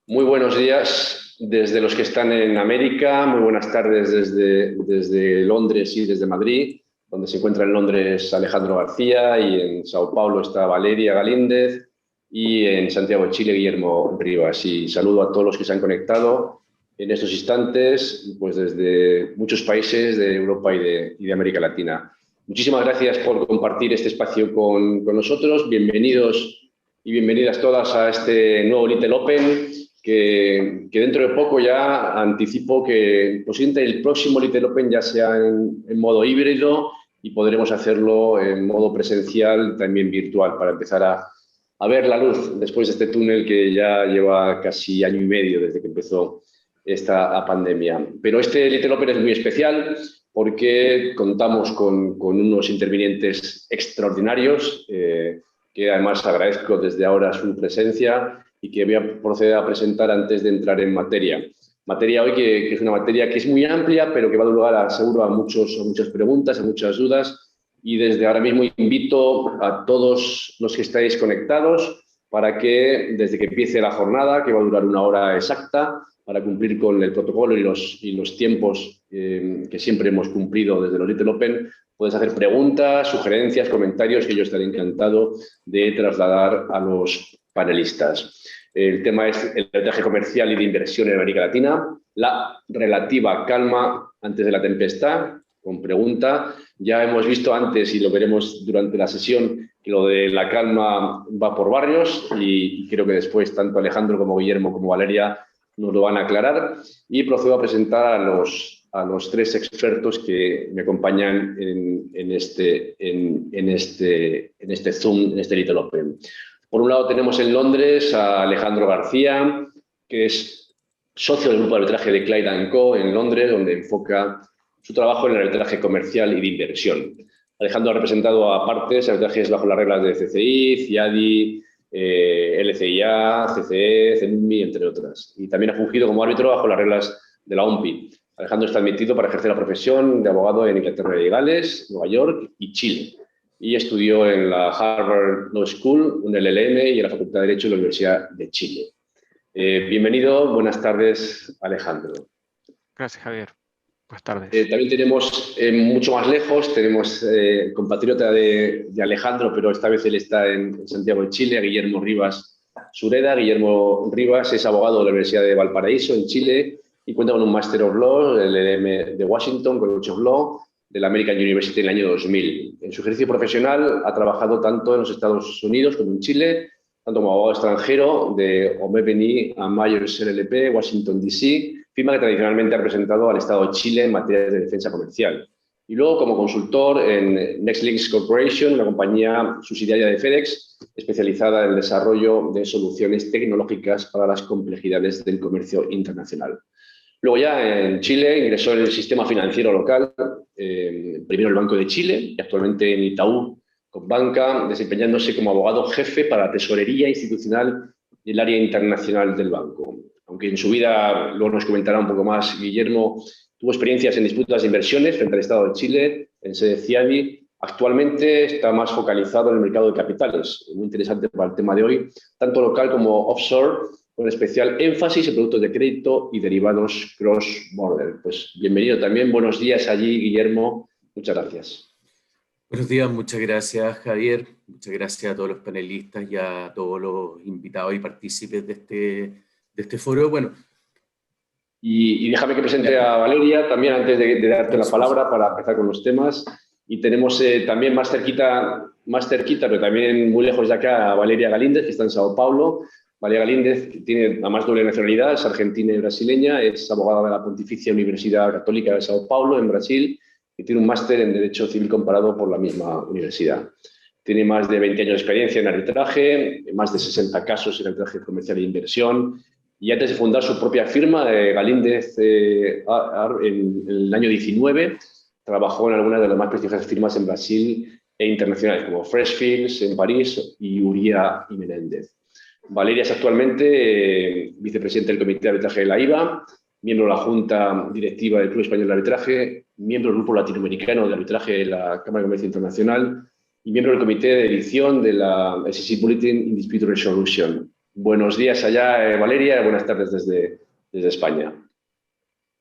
Muy buenos días desde los que están en América, muy buenas tardes desde Londres y desde Madrid, donde se encuentra en Londres Alejandro García, y en Sao Paulo está Valeria Galíndez, y en Santiago de Chile Guillermo Rivas. Y saludo a todos los que se han conectado en estos instantes, pues desde muchos países de Europa y de América Latina. Muchísimas gracias por compartir este espacio con nosotros. Bienvenidos y bienvenidas todas a este nuevo Little Open, que dentro de poco ya anticipo que posiblemente el próximo Little Open ya sea en modo híbrido y podremos hacerlo en modo presencial, también virtual, para empezar a ver la luz después de este túnel que ya lleva casi año y medio desde que empezó esta pandemia. Pero este Little Open es muy especial porque contamos con unos intervinientes extraordinarios, que además agradezco desde ahora su presencia y que voy a proceder a presentar antes de entrar en materia. Materia hoy que es una materia que es muy amplia, pero que va a dar lugar seguro a muchas preguntas, a muchas dudas. Y desde ahora mismo invito a todos los que estáis conectados para que, desde que empiece la jornada, que va a durar 1 hora exacta, para cumplir con el protocolo y los tiempos que siempre hemos cumplido desde los Little Open, puedes hacer preguntas, sugerencias, comentarios que yo estaré encantado de trasladar a los panelistas. El tema es el arbitraje comercial y de inversión en América Latina, la relativa calma antes de la tempestad, con pregunta. Ya hemos visto antes, y lo veremos durante la sesión, que lo de la calma va por barrios, y creo que después tanto Alejandro como Guillermo como Valeria nos lo van a aclarar. Y procedo a presentar a los tres expertos que me acompañan en este Zoom, en este Little Open. Por un lado tenemos en Londres a Alejandro García, que es socio del grupo de arbitraje de Clyde & Co. en Londres, donde enfoca su trabajo en el arbitraje comercial y de inversión. Alejandro ha representado a partes arbitrajes bajo las reglas de CCI, CIADI, LCIA, CCE, CENUMI, entre otras. Y también ha fungido como árbitro bajo las reglas de la OMPI. Alejandro está admitido para ejercer la profesión de abogado en Inglaterra y Gales, Nueva York y Chile. Y estudió en la Harvard Law School, un LLM, y en la Facultad de Derecho de la Universidad de Chile. Bienvenido, buenas tardes, Alejandro. Gracias, Javier. Buenas tardes. También tenemos mucho más lejos, tenemos compatriota de Alejandro, pero esta vez él está en Santiago de Chile, a Guillermo Rivas Sureda. Guillermo Rivas es abogado de la Universidad de Valparaíso, en Chile, y cuenta con un Master of Law, el LLM de Washington, College of Law, de la American University en el año 2000. En su ejercicio profesional ha trabajado tanto en los Estados Unidos como en Chile, tanto como abogado extranjero de O'Melveny & Myers LLP, Washington, D.C., firma que tradicionalmente ha representado al Estado de Chile en materia de defensa comercial. Y luego como consultor en NextLinks Corporation, una compañía subsidiaria de FedEx, especializada en el desarrollo de soluciones tecnológicas para las complejidades del comercio internacional. Luego ya en Chile ingresó en el sistema financiero local, primero el Banco de Chile y actualmente en Itaú Banca, desempeñándose como abogado jefe para la tesorería institucional y el área internacional del banco. Aunque en su vida, luego nos comentará un poco más Guillermo, tuvo experiencias en disputas de inversiones frente al Estado de Chile, en sede CIADI. Actualmente está más focalizado en el mercado de capitales, muy interesante para el tema de hoy, tanto local como offshore, con especial énfasis en productos de crédito y derivados cross-border. Pues bienvenido también, buenos días allí, Guillermo, muchas gracias. Buenos días, muchas gracias, Javier. Muchas gracias a todos los panelistas y a todos los invitados y partícipes de este foro. Bueno, y déjame que presente a Valeria también antes de darte la palabra para empezar con los temas. Y tenemos también más cerquita, pero también muy lejos de acá, a Valeria Galíndez, que está en Sao Paulo. Valeria Galíndez tiene además doble nacionalidad, es argentina y brasileña, es abogada de la Pontificia Universidad Católica de Sao Paulo, en Brasil, y tiene un máster en Derecho Civil Comparado por la misma universidad. Tiene más de 20 años de experiencia en arbitraje, más de 60 casos en arbitraje comercial e inversión, y antes de fundar su propia firma, Galíndez, en el año 19, trabajó en algunas de las más prestigiosas firmas en Brasil e internacionales, como Freshfields en París y Uría y Menéndez. Valeria es actualmente vicepresidenta del Comité de Arbitraje de la IVA, miembro de la Junta Directiva del Club Español de Arbitraje, miembro del Grupo Latinoamericano de Arbitraje de la Cámara de Comercio Internacional y miembro del Comité de Edición de la SEC Bulletin in Dispute Resolution. Buenos días allá, Valeria, buenas tardes desde España.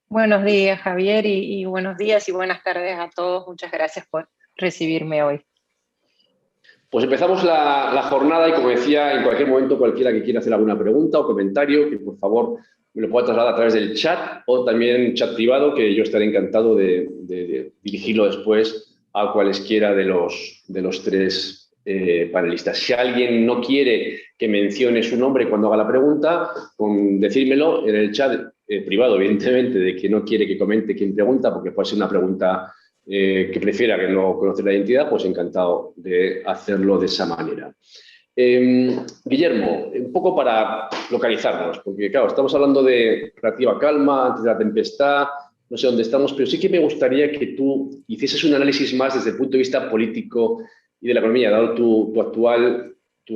Buenos días, Javier, y buenos días y buenas tardes a todos. Muchas gracias por recibirme hoy. Pues empezamos la jornada y, como decía, en cualquier momento cualquiera que quiera hacer alguna pregunta o comentario, que por favor me lo pueda trasladar a través del chat o también chat privado, que yo estaré encantado de dirigirlo después a cualesquiera de los tres panelistas. Si alguien no quiere que mencione su nombre cuando haga la pregunta, con decírmelo en el chat privado, evidentemente, de que no quiere que comente quien pregunta, porque puede ser una pregunta que prefiera que no conocer la identidad, pues encantado de hacerlo de esa manera. Guillermo, un poco para localizarnos, porque claro, estamos hablando de relativa calma antes de la tempestad, no sé dónde estamos, pero sí que me gustaría que tú hicieses un análisis más desde el punto de vista político y de la economía, dado tu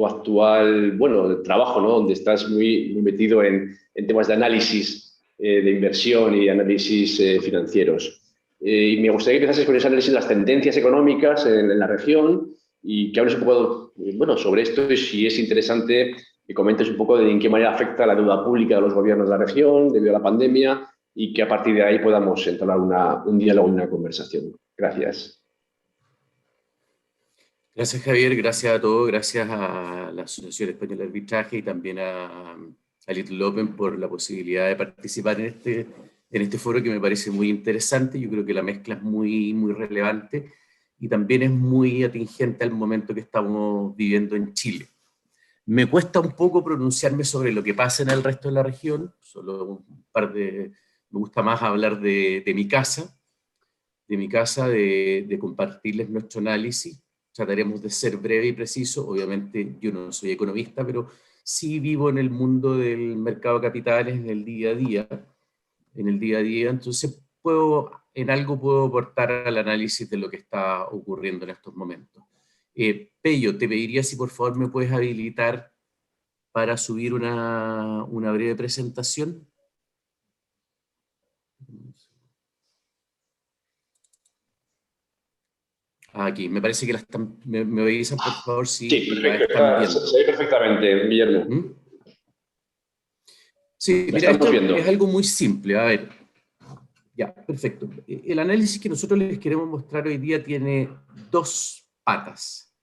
actual bueno, trabajo, ¿no? Donde estás muy metido en temas de análisis de inversión y análisis financieros. Y me gustaría que empezases con ese análisis de las tendencias económicas en la región y que hables un poco, bueno, sobre esto y si es interesante que comentes un poco de en qué manera afecta la deuda pública de los gobiernos de la región debido a la pandemia y que a partir de ahí podamos entablar un diálogo, una conversación. Gracias. Gracias, Javier. Gracias a todos. Gracias a la Asociación Española de Arbitraje y también a Little Open por la posibilidad de participar en este foro que me parece muy interesante. Yo creo que la mezcla es muy relevante y también es muy atingente al momento que estamos viviendo en Chile. Me cuesta un poco pronunciarme sobre lo que pasa en el resto de la región, solo me gusta más hablar de mi casa, de compartirles nuestro análisis. Trataremos de ser breve y preciso. Obviamente yo no soy economista, pero sí vivo en el mundo del mercado de capitales en el día a día, entonces en algo puedo aportar al análisis de lo que está ocurriendo en estos momentos. Pello, te pediría si por favor me puedes habilitar para subir una breve presentación. Aquí, me parece que me avisan por favor si sí, perfecto, se ve perfectamente, Guillermo. ¿Mm? Sí, mira, esto es algo muy simple, a ver. Ya, perfecto. El análisis que nosotros les queremos mostrar hoy día tiene dos patas.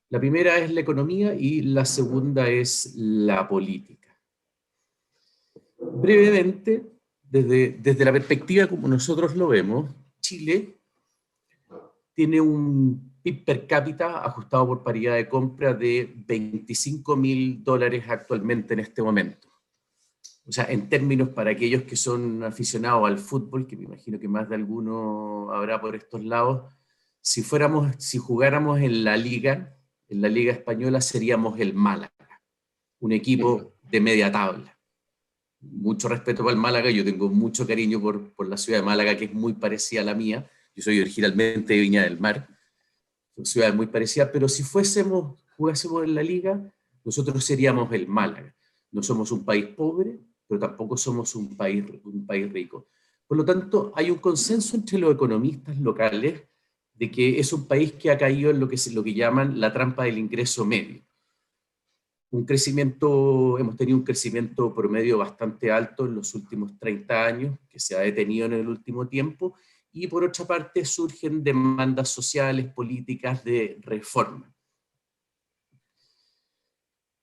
La primera es la economía y la segunda es la política. Brevemente, desde la perspectiva como nosotros lo vemos, Chile tiene un PIB per cápita ajustado por paridad de compra de $25.000 actualmente en este momento. O sea, en términos para aquellos que son aficionados al fútbol, que me imagino que más de alguno habrá por estos lados, si jugáramos en la Liga Española seríamos el Málaga, un equipo de media tabla. Mucho respeto para el Málaga, yo tengo mucho cariño por la ciudad de Málaga, que es muy parecida a la mía. Yo soy originalmente de Viña del Mar, son ciudades muy parecidas, pero si jugásemos en la Liga, nosotros seríamos el Málaga. No somos un país pobre, pero tampoco somos un país rico. Por lo tanto, hay un consenso entre los economistas locales de que es un país que ha caído en lo que llaman la trampa del ingreso medio. Hemos tenido un crecimiento promedio bastante alto en los últimos 30 años, que se ha detenido en el último tiempo, y por otra parte surgen demandas sociales, políticas de reforma.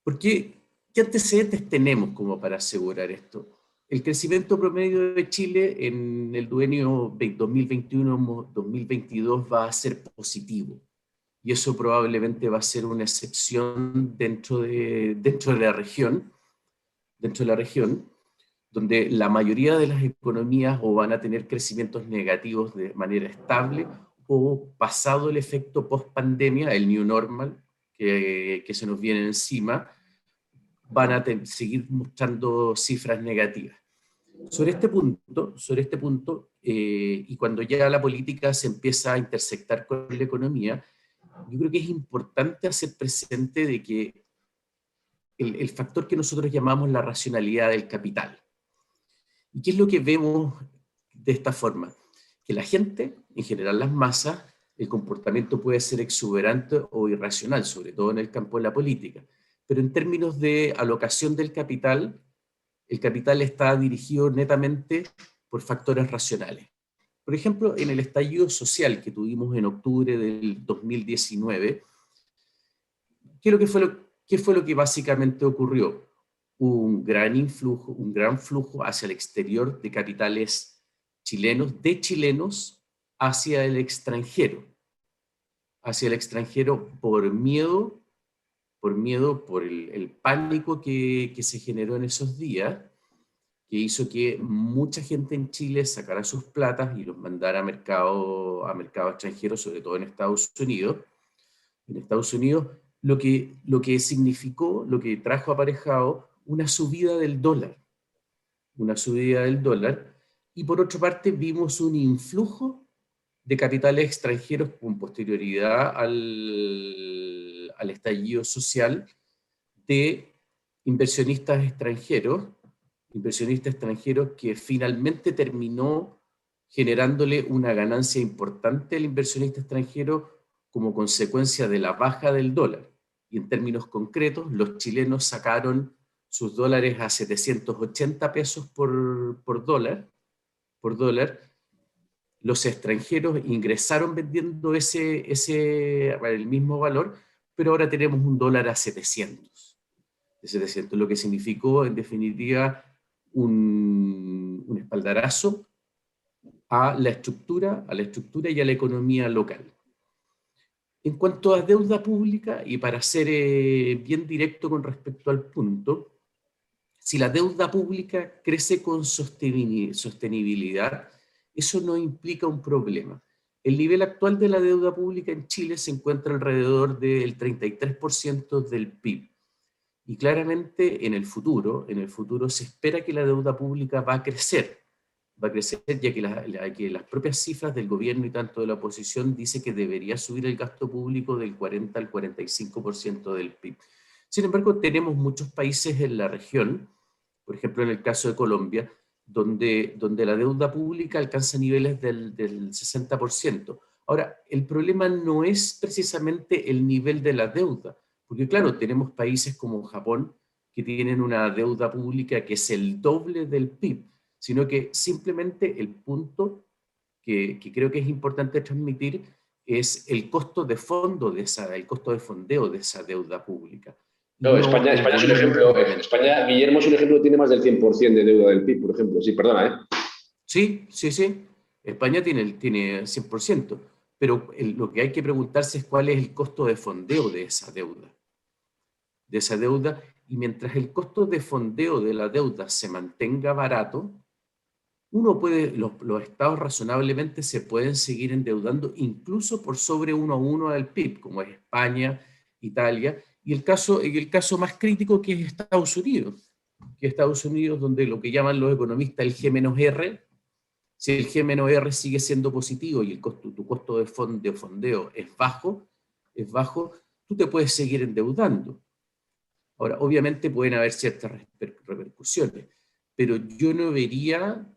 ¿Por qué? ¿Qué antecedentes tenemos como para asegurar esto? El crecimiento promedio de Chile en el duenio 2021-2022 va a ser positivo. Y eso probablemente va a ser una excepción dentro de la región, donde la mayoría de las economías o van a tener crecimientos negativos de manera estable o pasado el efecto post-pandemia, el new normal que se nos viene encima, van a seguir mostrando cifras negativas. Sobre este punto, y cuando ya la política se empieza a intersectar con la economía, yo creo que es importante hacer presente de que el factor que nosotros llamamos la racionalidad del capital. ¿Y qué es lo que vemos de esta forma? Que la gente, en general las masas, el comportamiento puede ser exuberante o irracional, sobre todo en el campo de la política. pero en términos de alocación del capital, el capital está dirigido netamente por factores racionales. Por ejemplo, en el estallido social que tuvimos en octubre del 2019, ¿qué fue lo que básicamente ocurrió? Un gran flujo hacia el exterior de capitales chilenos, de chilenos hacia el extranjero por miedo, por el pánico que se generó en esos días, que hizo que mucha gente en Chile sacara sus platas y los mandara a mercado extranjero, sobre todo en Estados Unidos. En Estados Unidos, lo que significó, lo que trajo aparejado una subida del dólar. Y por otra parte vimos un influjo de capitales extranjeros con posterioridad al estallido social, de inversionistas extranjeros que finalmente terminó generándole una ganancia importante al inversionista extranjero como consecuencia de la baja del dólar. Y en términos concretos, los chilenos sacaron sus dólares a 780 pesos por dólar. Los extranjeros ingresaron vendiendo el mismo valor, pero ahora tenemos un dólar a 700, lo que significó en definitiva un espaldarazo a la estructura y a la economía local. En cuanto a deuda pública, y para ser bien directo con respecto al punto, si la deuda pública crece con sostenibilidad, eso no implica un problema. El nivel actual de la deuda pública en Chile se encuentra alrededor del 33% del PIB. Y claramente en el futuro se espera que la deuda pública va a crecer, ya que las propias cifras del gobierno y tanto de la oposición dice que debería subir el gasto público del 40 al 45% del PIB. Sin embargo, tenemos muchos países en la región, por ejemplo en el caso de Colombia, donde la deuda pública alcanza niveles del 60%. Ahora, el problema no es precisamente el nivel de la deuda, porque claro, tenemos países como Japón que tienen una deuda pública que es el doble del PIB, sino que simplemente el punto que creo que es importante transmitir es el costo de fondeo de esa deuda pública. No, España es un ejemplo. España, Guillermo, es un ejemplo que tiene más del 100% de deuda del PIB, por ejemplo. Sí, perdona, ¿eh? Sí. España tiene 100%, pero lo que hay que preguntarse es cuál es el costo de fondeo de esa deuda. Y mientras el costo de fondeo de la deuda se mantenga barato, los estados razonablemente se pueden seguir endeudando incluso por sobre 1 a 1 al PIB, como es España, Italia, y el caso más crítico que es Estados Unidos, donde lo que llaman los economistas el G-R, si el G-R sigue siendo positivo y tu costo de fondeo es bajo, tú te puedes seguir endeudando. Ahora, obviamente pueden haber ciertas repercusiones, pero yo no vería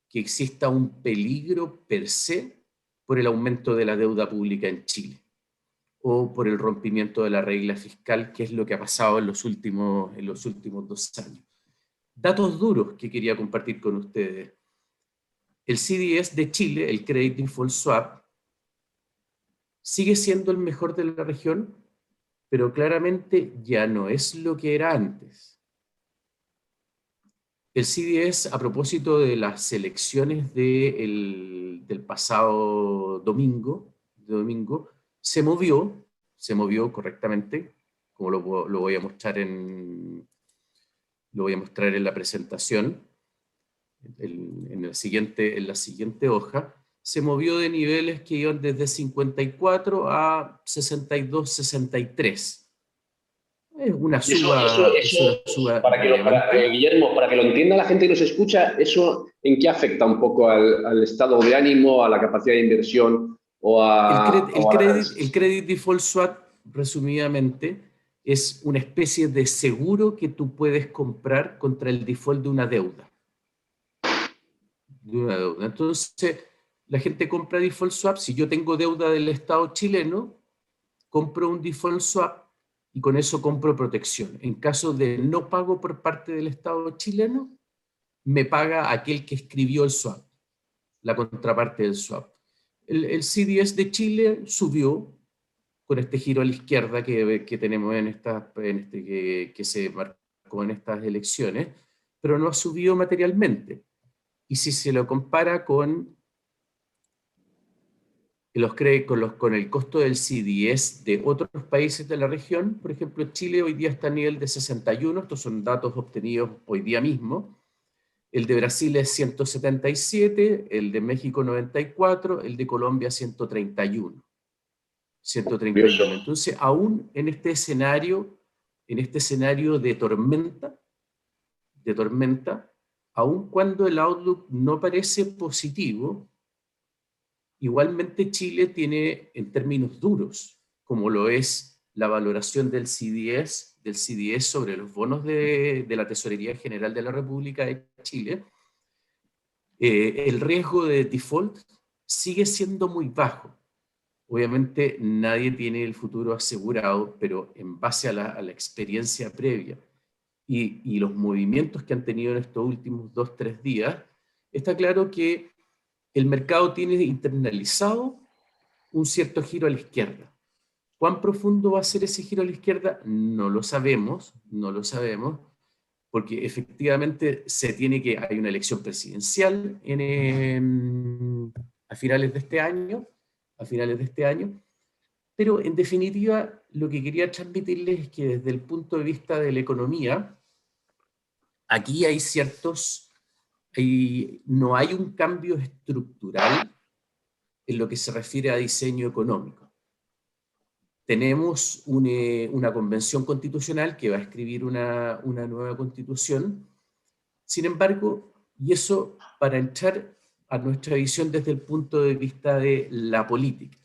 que exista un peligro per se por el aumento de la deuda pública en Chile o por el rompimiento de la regla fiscal, que es lo que ha pasado en los últimos 2 años. Datos duros que quería compartir con ustedes. El CDS de Chile, el Credit Default Swap, sigue siendo el mejor de la región, pero claramente ya no es lo que era antes. El CDS, a propósito de las elecciones del pasado domingo, se movió correctamente, como lo voy a mostrar en la presentación, en la siguiente hoja. Se movió de niveles que iban desde 54 a 62, 63. Es una suba Guillermo, para que lo entienda la gente que nos escucha, ¿eso en qué afecta un poco al estado de ánimo, a la capacidad de inversión? El Credit Default Swap, resumidamente, es una especie de seguro que tú puedes comprar contra el default de una deuda. Entonces, la gente compra default swap. Si yo tengo deuda del Estado chileno, compro un default swap y con eso compro protección. En caso de no pago por parte del Estado chileno, me paga aquel que escribió el swap, la contraparte del swap. El CDS de Chile subió con este giro a la izquierda que tenemos que se marcó en estas elecciones, pero no ha subido materialmente. Y si se lo compara con el costo del CDS de otros países de la región, por ejemplo, Chile hoy día está a nivel de 61, estos son datos obtenidos hoy día mismo. El de Brasil es 177, el de México 94, el de Colombia 131. 131. Entonces, aún en este escenario de tormenta, aun cuando el outlook no parece positivo, igualmente Chile tiene, en términos duros, como lo es la valoración del CDS sobre los bonos de la Tesorería General de la República de Chile, el riesgo de default sigue siendo muy bajo. Obviamente nadie tiene el futuro asegurado, pero en base a la experiencia previa y los movimientos que han tenido en estos últimos 2-3 días, está claro que el mercado tiene internalizado un cierto giro a la izquierda. ¿Cuán profundo va a ser ese giro a la izquierda? No lo sabemos, porque efectivamente hay una elección presidencial a finales de este año, pero en definitiva lo que quería transmitirles es que desde el punto de vista de la economía, aquí no hay un cambio estructural en lo que se refiere a diseño económico. Tenemos una convención constitucional que va a escribir una nueva constitución. Sin embargo, y eso para entrar a nuestra visión desde el punto de vista de la política,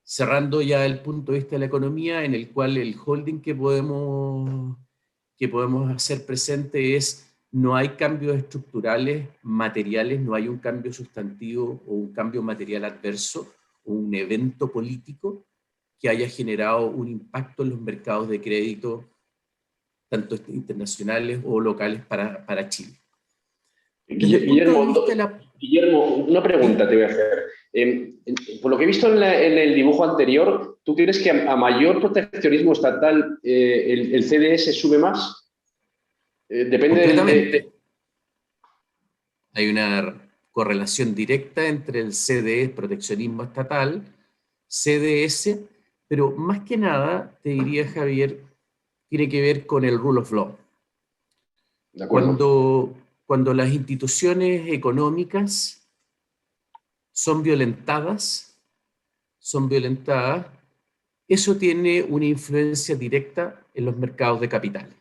cerrando ya el punto de vista de la economía, en el cual el holding que podemos hacer presente es: no hay cambios estructurales, materiales, no hay un cambio sustantivo o un cambio material adverso, o un evento político que haya generado un impacto en los mercados de crédito, tanto internacionales o locales para Chile. Guillermo, una pregunta te voy a hacer. Por lo que he visto en el dibujo anterior, ¿tú crees que a mayor proteccionismo estatal el CDS sube más? Depende Hay una correlación directa entre el CDS, proteccionismo estatal, CDS, pero más que nada, te diría, Javier, tiene que ver con el rule of law. De acuerdo. Cuando las instituciones económicas son violentadas, eso tiene una influencia directa en los mercados de capitales.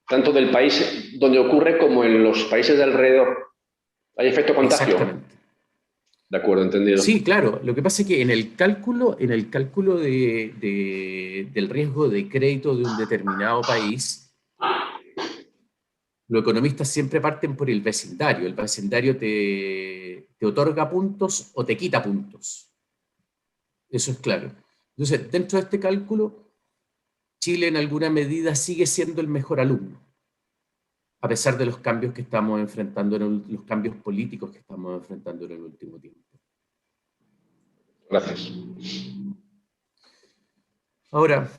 Tanto del país donde ocurre como en los países de alrededor. ¿Hay efecto contagio? Exactamente. De acuerdo, entendido. Sí, claro. Lo que pasa es que en el cálculo del riesgo de crédito de un determinado país, los economistas siempre parten por el vecindario. El vecindario te otorga puntos o te quita puntos. Eso es claro. Entonces, dentro de este cálculo, Chile en alguna medida sigue siendo el mejor alumno, a pesar de los cambios que estamos enfrentando, los cambios políticos que estamos enfrentando en el último tiempo. Gracias. Ahora,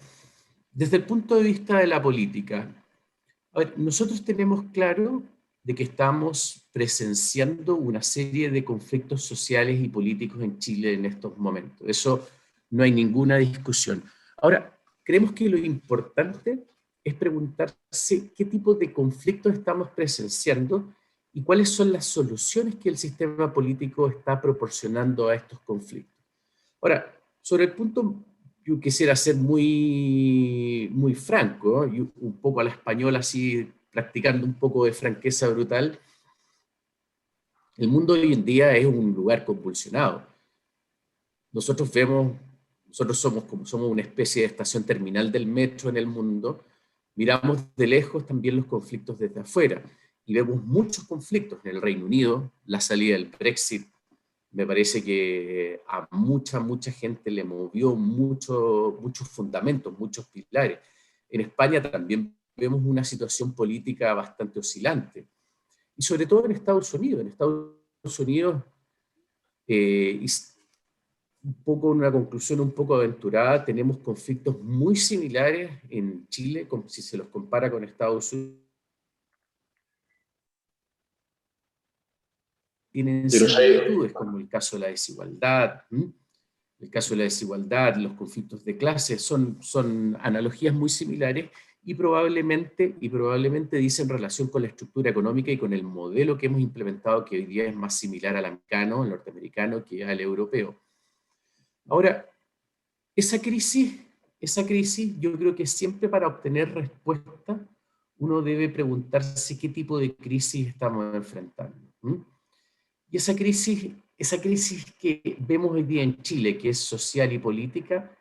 desde el punto de vista de la política, nosotros tenemos claro de que estamos presenciando una serie de conflictos sociales y políticos en Chile en estos momentos. Eso no hay ninguna discusión. Ahora, creemos que lo importante es preguntarse qué tipo de conflictos estamos presenciando y cuáles son las soluciones que el sistema político está proporcionando a estos conflictos. Ahora, sobre el punto, yo quisiera ser muy franco, y un poco a la española, así practicando un poco de franqueza brutal. El mundo hoy en día es un lugar convulsionado. Nosotros somos una especie de estación terminal del metro en el mundo. Miramos de lejos también los conflictos desde afuera y vemos muchos conflictos en el Reino Unido, la salida del Brexit, Me parece que a mucha gente le movió muchos fundamentos, muchos pilares. En España también vemos una situación política bastante oscilante. Y sobre todo en Estados Unidos. En Estados Unidos, un poco una conclusión un poco aventurada, tenemos conflictos muy similares en Chile, si se los compara con Estados Unidos. Tienen similitudes, como el caso de la desigualdad. El caso de la desigualdad, los conflictos de clase, son analogías muy similares y probablemente dicen relación con la estructura económica y con el modelo que hemos implementado, que hoy día es más similar al americano, al norteamericano, que al europeo. Ahora, esa crisis, yo creo que siempre para obtener respuesta, uno debe preguntarse qué tipo de crisis estamos enfrentando. Y esa crisis que vemos hoy día en Chile, que es social y política,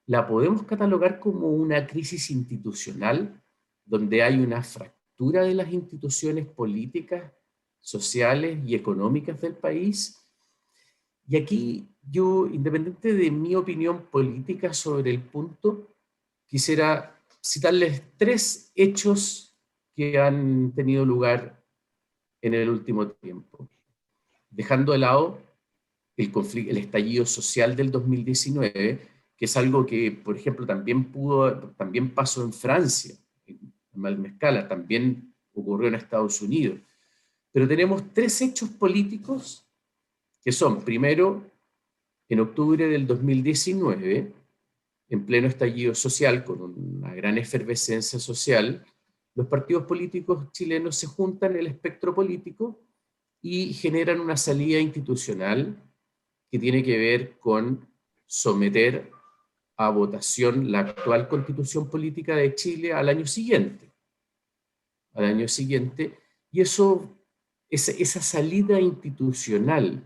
la podemos catalogar como una crisis institucional, donde hay una fractura de las instituciones políticas, sociales y económicas del país. Y aquí yo, independiente de mi opinión política sobre el punto, quisiera citarles 3 hechos que han tenido lugar en el último tiempo. Dejando de lado el estallido social del 2019, que es algo que, por ejemplo, también pasó en Francia, en misma escala, también ocurrió en Estados Unidos. Pero tenemos 3 hechos políticos que son, primero, en octubre del 2019, en pleno estallido social, con una gran efervescencia social, los partidos políticos chilenos se juntan en el espectro político y generan una salida institucional que tiene que ver con someter a votación la actual Constitución Política de Chile al año siguiente. Y esa salida institucional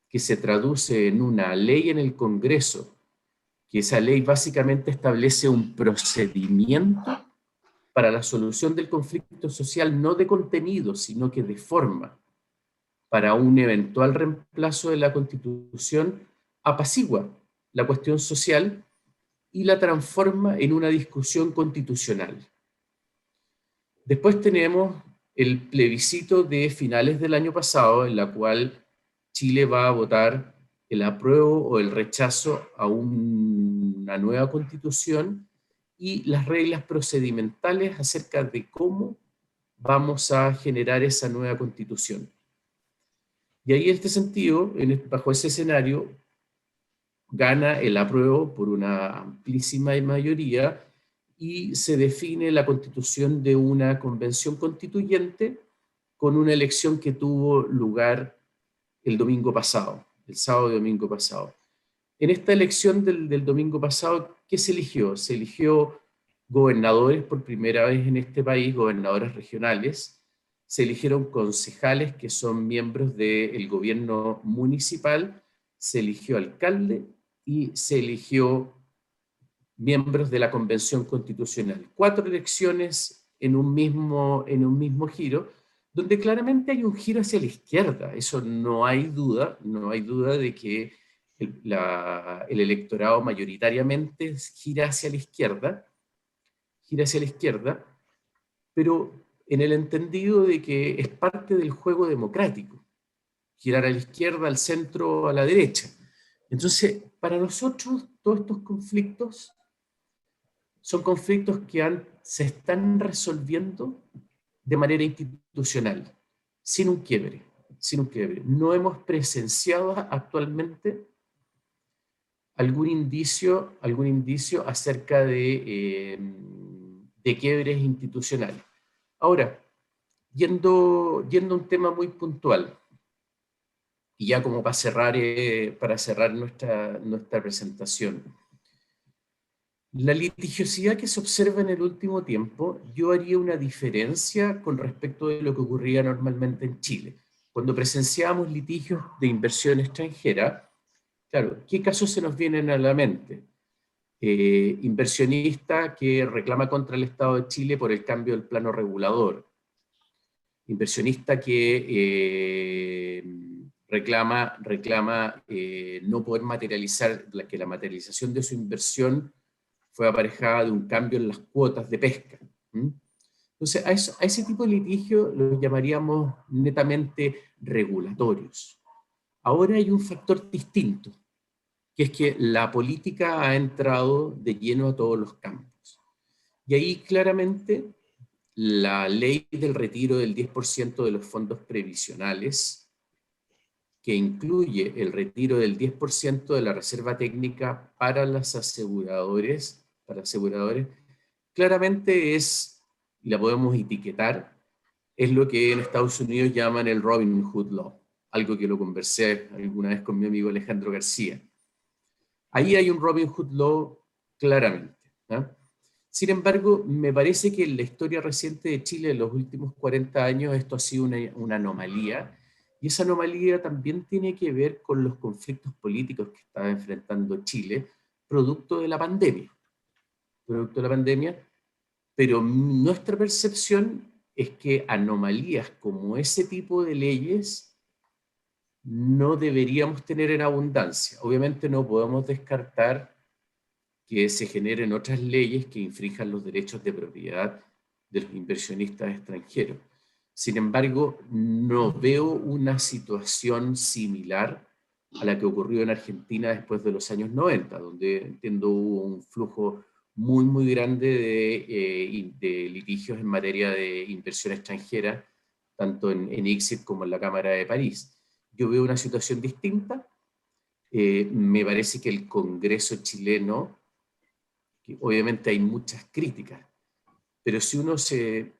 que se traduce en una ley en el Congreso, que esa ley básicamente establece un procedimiento para la solución del conflicto social, no de contenido, sino que de forma, para un eventual reemplazo de la Constitución, apacigua la cuestión social y la transforma en una discusión constitucional. Después tenemos el plebiscito de finales del año pasado, en la cual Chile va a votar el apruebo o el rechazo a una nueva Constitución y las reglas procedimentales acerca de cómo vamos a generar esa nueva Constitución. Y ahí, en este sentido, bajo ese escenario, gana el apruebo por una amplísima mayoría y se define la constitución de una convención constituyente con una elección que tuvo lugar el domingo pasado, el sábado y domingo pasado. En esta elección del domingo pasado, ¿qué se eligió? Se eligió gobernadores por primera vez en este país, gobernadores regionales. Se eligieron concejales que son miembros del gobierno municipal, se eligió alcalde y se eligió miembros de la Convención Constitucional. 4 elecciones en un mismo giro, donde claramente hay un giro hacia la izquierda. Eso no hay duda de que el electorado mayoritariamente gira hacia la izquierda, pero en el entendido de que es parte del juego democrático, girar a la izquierda, al centro, a la derecha. Entonces, para nosotros, todos estos conflictos son conflictos que se están resolviendo de manera institucional, sin un quiebre. No hemos presenciado actualmente algún indicio acerca de quiebres institucionales. Ahora, yendo a un tema muy puntual, y ya como para cerrar nuestra presentación, la litigiosidad que se observa en el último tiempo, yo haría una diferencia con respecto de lo que ocurría normalmente en Chile. Cuando presenciábamos litigios de inversión extranjera, claro, ¿qué casos se nos vienen a la mente? Inversionista que reclama contra el Estado de Chile por el cambio del plano regulador. Inversionista que reclama no poder materializar, que la materialización de su inversión fue aparejada de un cambio en las cuotas de pesca. Entonces, a ese tipo de litigio los llamaríamos netamente regulatorios. Ahora hay un factor distinto, que es que la política ha entrado de lleno a todos los campos. Y ahí claramente la ley del retiro del 10% de los fondos previsionales, que incluye el retiro del 10% de la reserva técnica para los aseguradores, claramente es, y la podemos etiquetar, es lo que en Estados Unidos llaman el Robin Hood Law, algo que lo conversé alguna vez con mi amigo Alejandro García. Ahí hay un Robin Hood Law claramente, ¿no? Sin embargo, me parece que en la historia reciente de Chile, en los últimos 40 años, esto ha sido una anomalía, y esa anomalía también tiene que ver con los conflictos políticos que estaba enfrentando Chile, producto de la pandemia. Pero nuestra percepción es que anomalías como ese tipo de leyes no deberíamos tener en abundancia. Obviamente no podemos descartar que se generen otras leyes que infrinjan los derechos de propiedad de los inversionistas extranjeros. Sin embargo, no veo una situación similar a la que ocurrió en Argentina después de los años 90, donde entiendo hubo un flujo muy grande de litigios en materia de inversión extranjera, tanto en ICSID como en la Cámara de París. Yo veo una situación distinta. Me parece que el Congreso chileno, que obviamente hay muchas críticas, pero si uno se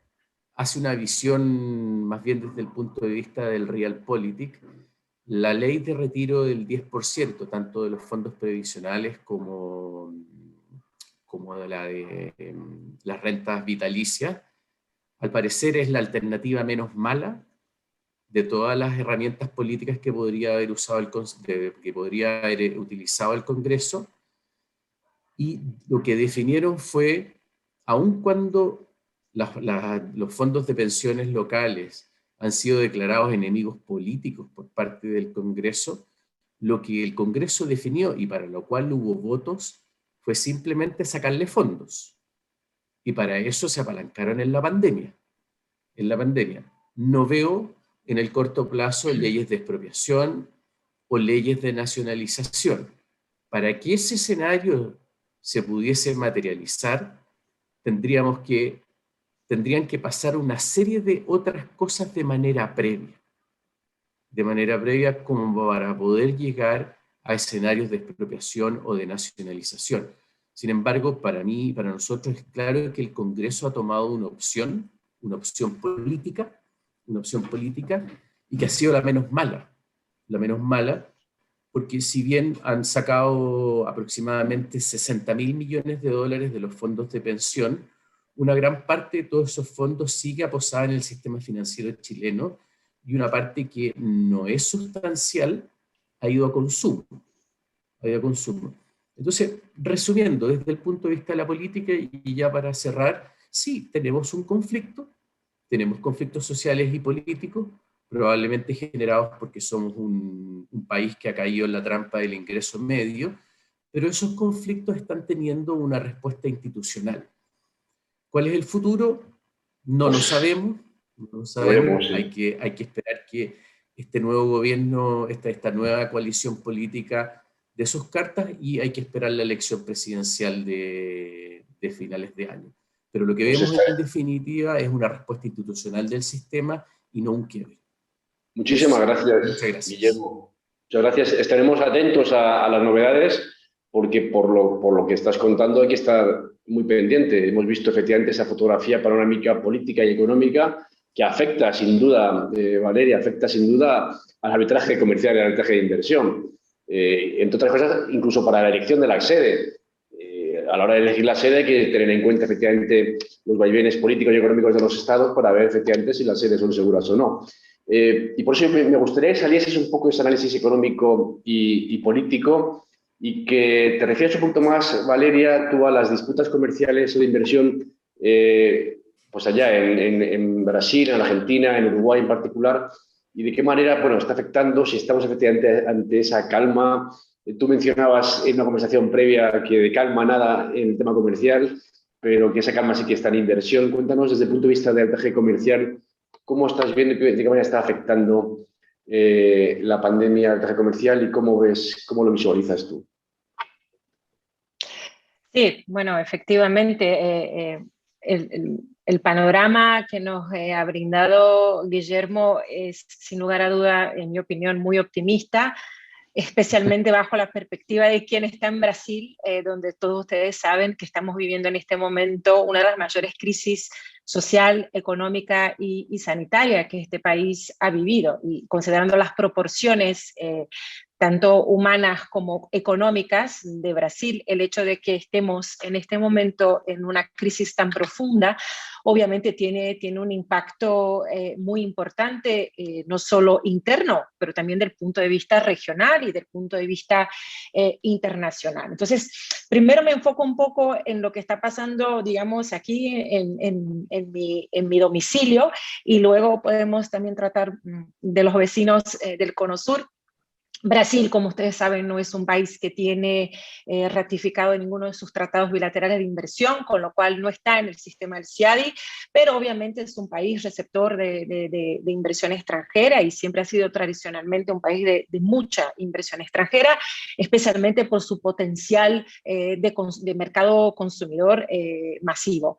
hace una visión más bien desde el punto de vista del realpolitik, la ley de retiro del 10%, tanto de los fondos previsionales como de las rentas vitalicias, al parecer es la alternativa menos mala de todas las herramientas políticas que podría haber utilizado el Congreso, y lo que definieron fue, aun cuando los fondos de pensiones locales han sido declarados enemigos políticos por parte del Congreso, lo que el Congreso definió, y para lo cual hubo votos, fue simplemente sacarle fondos. Y para eso se apalancaron en la pandemia. No veo en el corto plazo leyes de expropiación o leyes de nacionalización. Para que ese escenario se pudiese materializar, tendrían que pasar una serie de otras cosas de manera previa como para poder llegar a escenarios de expropiación o de nacionalización. Sin embargo, para nosotros es claro que el Congreso ha tomado una opción política, y que ha sido la menos mala, porque si bien han sacado aproximadamente $60.000 millones de los fondos de pensión, una gran parte de todos esos fondos sigue aposada en el sistema financiero chileno, y una parte que no es sustancial ha ido a consumo. Entonces, resumiendo, desde el punto de vista de la política, y ya para cerrar, sí, tenemos conflictos sociales y políticos, probablemente generados porque somos un país que ha caído en la trampa del ingreso medio, pero esos conflictos están teniendo una respuesta institucional. ¿Cuál es el futuro? No lo sabemos. Hay que esperar que este nuevo gobierno, esta nueva coalición política dé sus cartas, y hay que esperar la elección presidencial de finales de año. Pero lo que vemos en definitiva es una respuesta institucional del sistema y no un quiebre. Muchísimas gracias, Guillermo. Muchas gracias. Estaremos atentos a las novedades, porque por lo que estás contando hay que estar muy pendiente. Hemos visto efectivamente esa fotografía panorámica política y económica que afecta sin duda, Valeria, al arbitraje comercial y al arbitraje de inversión. Entre otras cosas, incluso para la elección de la sede. A la hora de elegir la sede hay que tener en cuenta efectivamente los vaivenes políticos y económicos de los estados para ver efectivamente si las sedes son seguras o no. Y por eso me gustaría que salieses un poco de ese análisis económico y político, y que te refieras un punto más, Valeria, tú a las disputas comerciales o de inversión, pues allá en Brasil, en Argentina, en Uruguay en particular, y de qué manera, bueno, está afectando, si estamos efectivamente ante esa calma. Tú mencionabas en una conversación previa que de calma nada en el tema comercial, pero que esa calma sí que está en inversión. Cuéntanos desde el punto de vista del arbitraje comercial, ¿cómo estás viendo de qué manera está afectando la pandemia al arbitraje comercial y cómo lo visualizas tú? Sí, bueno, efectivamente, el panorama que nos ha brindado Guillermo es, sin lugar a duda, en mi opinión, muy optimista, especialmente bajo la perspectiva de quien está en Brasil, donde todos ustedes saben que estamos viviendo en este momento una de las mayores crisis social, económica y sanitaria que este país ha vivido, y considerando las proporciones tanto humanas como económicas de Brasil, el hecho de que estemos en este momento en una crisis tan profunda, obviamente tiene un impacto muy importante, no solo interno, pero también del punto de vista regional y del punto de vista internacional. Entonces, primero me enfoco un poco en lo que está pasando, digamos, aquí en mi domicilio, y luego podemos también tratar de los vecinos del Cono Sur. Brasil, como ustedes saben, no es un país que tiene ratificado ninguno de sus tratados bilaterales de inversión, con lo cual no está en el sistema del CIADI, pero obviamente es un país receptor de inversión extranjera y siempre ha sido tradicionalmente un país de mucha inversión extranjera, especialmente por su potencial de mercado consumidor masivo.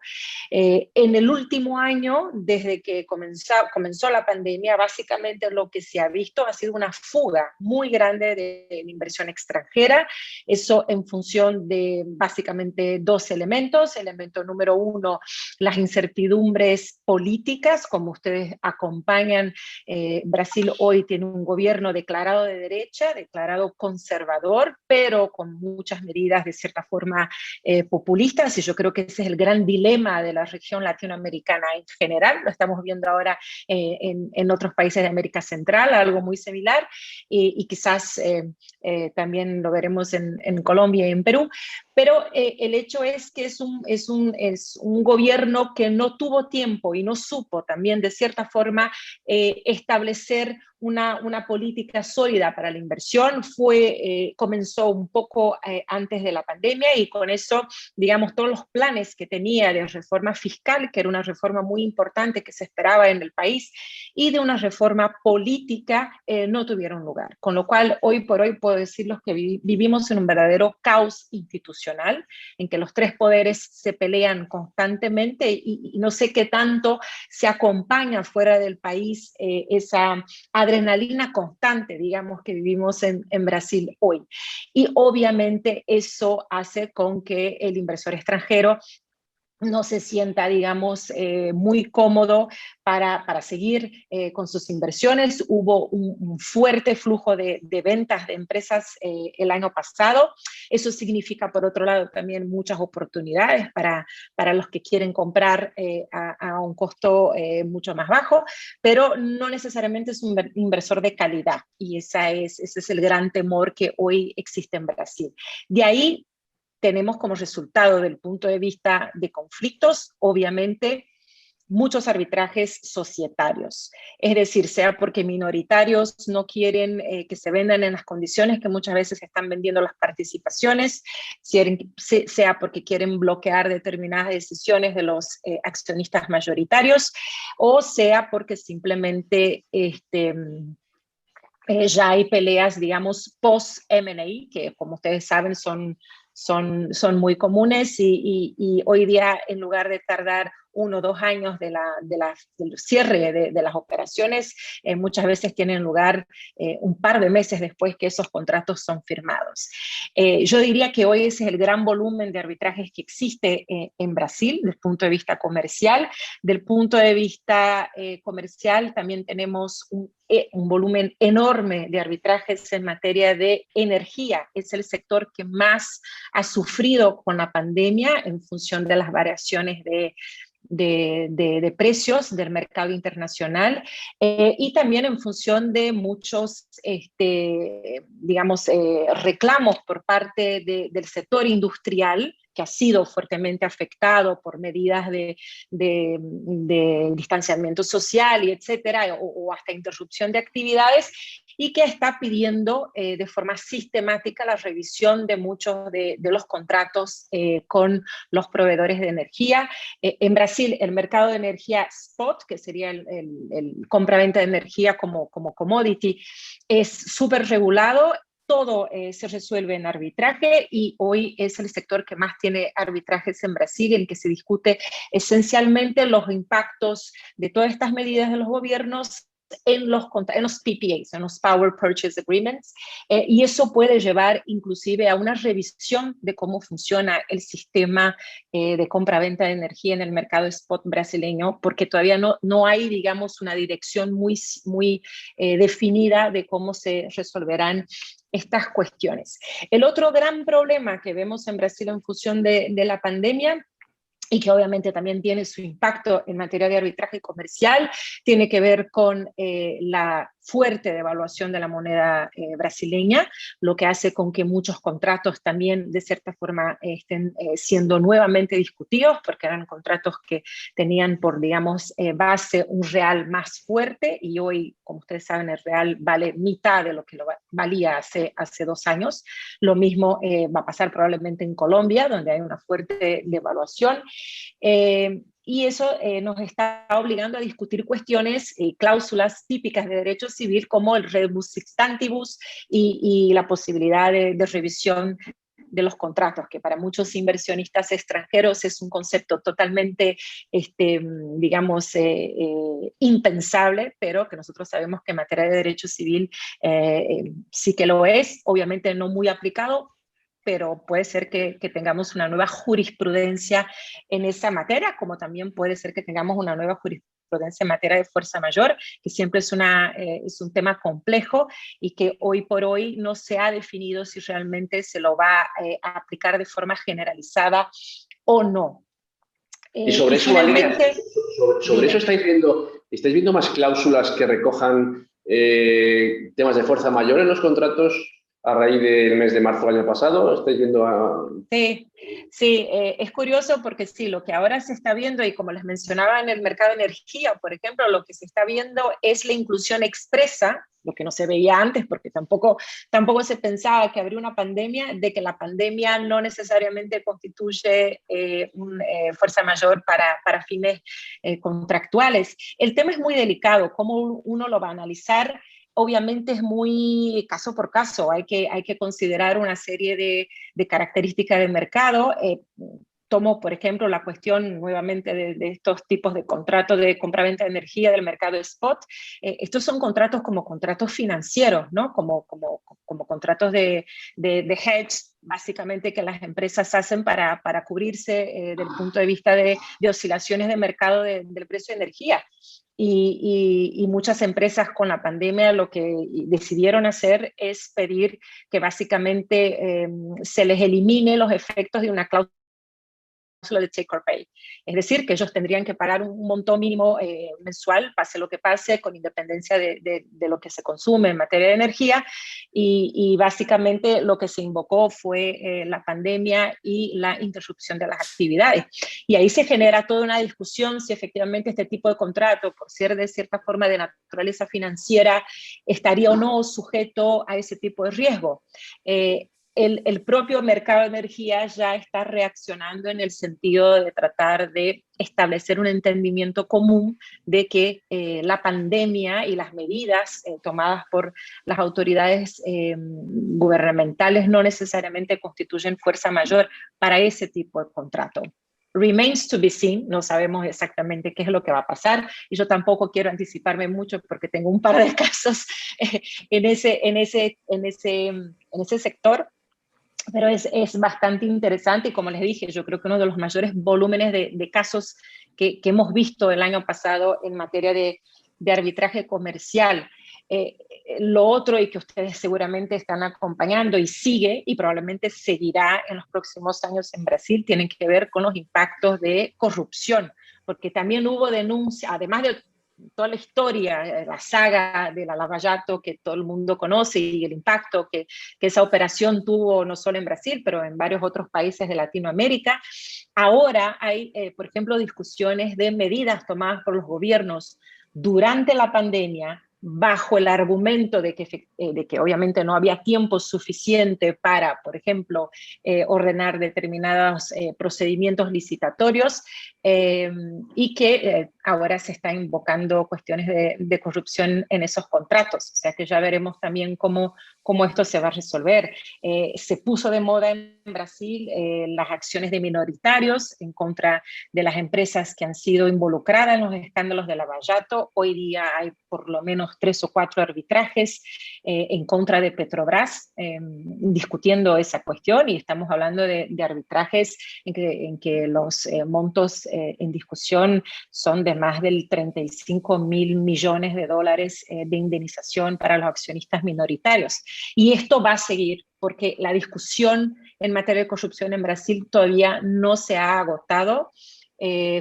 En el último año, desde que comenzó la pandemia, básicamente lo que se ha visto ha sido una fuga muy grande de inversión extranjera, eso en función de básicamente dos elementos. Elemento número uno, las incertidumbres políticas, como ustedes acompañan, Brasil hoy tiene un gobierno declarado de derecha, declarado conservador, pero con muchas medidas de cierta forma populistas, y yo creo que ese es el gran dilema de la región latinoamericana en general. Lo estamos viendo ahora en otros países de América Central, algo muy similar, y quizás también lo veremos en Colombia y en Perú, pero el hecho es que es un gobierno que no tuvo tiempo y no supo también de cierta forma establecer una política sólida para la inversión. Comenzó un poco antes de la pandemia, y con eso, digamos, todos los planes que tenía de reforma fiscal, que era una reforma muy importante que se esperaba en el país, y de una reforma política, no tuvieron lugar. Con lo cual, hoy por hoy puedo decirles que vivimos en un verdadero caos institucional, en que los tres poderes se pelean constantemente, y no sé qué tanto se acompaña fuera del país esa adrenalina constante, digamos, que vivimos en Brasil hoy. Y obviamente eso hace con que el inversor extranjero no se sienta, digamos, muy cómodo para seguir con sus inversiones. Hubo un fuerte flujo de ventas de empresas el año pasado. Eso significa, por otro lado, también muchas oportunidades para los que quieren comprar a un costo mucho más bajo, pero no necesariamente es un inversor de calidad, y ese es el gran temor que hoy existe en Brasil. De ahí tenemos como resultado, del punto de vista de conflictos, obviamente, muchos arbitrajes societarios. Es decir, sea porque minoritarios no quieren que se vendan en las condiciones que muchas veces se están vendiendo las participaciones, sea porque quieren bloquear determinadas decisiones de los accionistas mayoritarios, o sea porque simplemente ya hay peleas, digamos, post-M&A, que como ustedes saben son muy comunes, y hoy día, en lugar de tardar 1 o 2 años del cierre de las operaciones, muchas veces tienen lugar un par de meses después que esos contratos son firmados. Yo diría que hoy ese es el gran volumen de arbitrajes que existe en Brasil, desde el punto de vista comercial. Del punto de vista comercial también tenemos un volumen enorme de arbitrajes en materia de energía. Es el sector que más ha sufrido con la pandemia en función de las variaciones de de precios del mercado internacional y también en función de muchos, digamos, reclamos por parte del sector industrial, que ha sido fuertemente afectado por medidas de distanciamiento social y etcétera, o hasta interrupción de actividades, y que está pidiendo de forma sistemática la revisión de muchos de los contratos con los proveedores de energía. En Brasil, el mercado de energía spot, que sería el compra-venta de energía como commodity, es súper regulado. Todo se resuelve en arbitraje y hoy es el sector que más tiene arbitrajes en Brasil, en que se discute esencialmente los impactos de todas estas medidas de los gobiernos en los PPAs, en los Power Purchase Agreements, y eso puede llevar inclusive a una revisión de cómo funciona el sistema de compra-venta de energía en el mercado spot brasileño, porque todavía no hay, digamos, una dirección muy definida de cómo se resolverán estas cuestiones. El otro gran problema que vemos en Brasil en función de la pandemia, y que obviamente también tiene su impacto en materia de arbitraje comercial, tiene que ver con la fuerte devaluación de la moneda brasileña, lo que hace con que muchos contratos también de cierta forma estén siendo nuevamente discutidos, porque eran contratos que tenían por, digamos, base un real más fuerte, y hoy, como ustedes saben, el real vale mitad de lo que valía hace 2 años. Lo mismo va a pasar probablemente en Colombia, donde hay una fuerte devaluación. Y eso nos está obligando a discutir cuestiones, cláusulas típicas de derecho civil como el rebus sic-stantibus y la posibilidad de revisión de los contratos, que para muchos inversionistas extranjeros es un concepto totalmente, digamos, impensable, pero que nosotros sabemos que en materia de derecho civil sí que lo es, obviamente no muy aplicado, pero puede ser que tengamos una nueva jurisprudencia en esa materia, como también puede ser que tengamos una nueva jurisprudencia en materia de fuerza mayor, que siempre es un tema complejo y que hoy por hoy no se ha definido si realmente se lo va a aplicar de forma generalizada o no. Y sobre eso, Valeria, sobre eso estáis viendo más cláusulas que recojan temas de fuerza mayor en los contratos a raíz del mes de marzo del año pasado. ¿Estáis viendo Sí, es curioso porque sí, lo que ahora se está viendo, y como les mencionaba en el mercado de energía, por ejemplo, lo que se está viendo es la inclusión expresa, lo que no se veía antes, porque tampoco se pensaba que habría una pandemia, de que la pandemia no necesariamente constituye fuerza mayor para fines contractuales. El tema es muy delicado, cómo uno lo va a analizar. Obviamente es muy caso por caso, hay que considerar una serie de características del mercado. Tomo, por ejemplo, la cuestión nuevamente de estos tipos de contratos de compra-venta de energía del mercado spot. Estos son contratos como contratos financieros, ¿no? Como contratos de hedge, básicamente, que las empresas hacen para cubrirse del punto de vista de oscilaciones de mercado del precio de energía. Y muchas empresas con la pandemia lo que decidieron hacer es pedir que básicamente se les elimine los efectos de una cláusula de take or pay. Es decir, que ellos tendrían que pagar un monto mínimo mensual, pase lo que pase, con independencia de lo que se consume en materia de energía, y básicamente lo que se invocó fue la pandemia y la interrupción de las actividades. Y ahí se genera toda una discusión si efectivamente este tipo de contrato, por ser de cierta forma de naturaleza financiera, estaría o no sujeto a ese tipo de riesgo. El propio mercado de energía ya está reaccionando en el sentido de tratar de establecer un entendimiento común de que la pandemia y las medidas tomadas por las autoridades gubernamentales no necesariamente constituyen fuerza mayor para ese tipo de contrato. Remains to be seen, no sabemos exactamente qué es lo que va a pasar, y yo tampoco quiero anticiparme mucho porque tengo un par de casos en ese sector. Pero es bastante interesante, y como les dije, yo creo que uno de los mayores volúmenes de casos que hemos visto el año pasado en materia de arbitraje comercial. Lo otro, y que ustedes seguramente están acompañando y sigue, y probablemente seguirá en los próximos años en Brasil, tienen que ver con los impactos de corrupción, porque también hubo denuncia, además de toda la historia, la saga de la Lava Jato que todo el mundo conoce y el impacto que esa operación tuvo no solo en Brasil, pero en varios otros países de Latinoamérica. Ahora hay, por ejemplo, discusiones de medidas tomadas por los gobiernos durante la pandemia bajo el argumento de que obviamente no había tiempo suficiente para, por ejemplo, ordenar determinados procedimientos licitatorios, y que ahora se está invocando cuestiones de corrupción en esos contratos. O sea que ya veremos también cómo esto se va a resolver. Se puso de moda en Brasil las acciones de minoritarios en contra de las empresas que han sido involucradas en los escándalos de Lava Jato. Hoy día hay por lo menos 3 o 4 arbitrajes en contra de Petrobras discutiendo esa cuestión, y estamos hablando de arbitrajes en que los montos en discusión son de más del 35.000 millones de dólares de indemnización para los accionistas minoritarios. Y esto va a seguir porque la discusión en materia de corrupción en Brasil todavía no se ha agotado.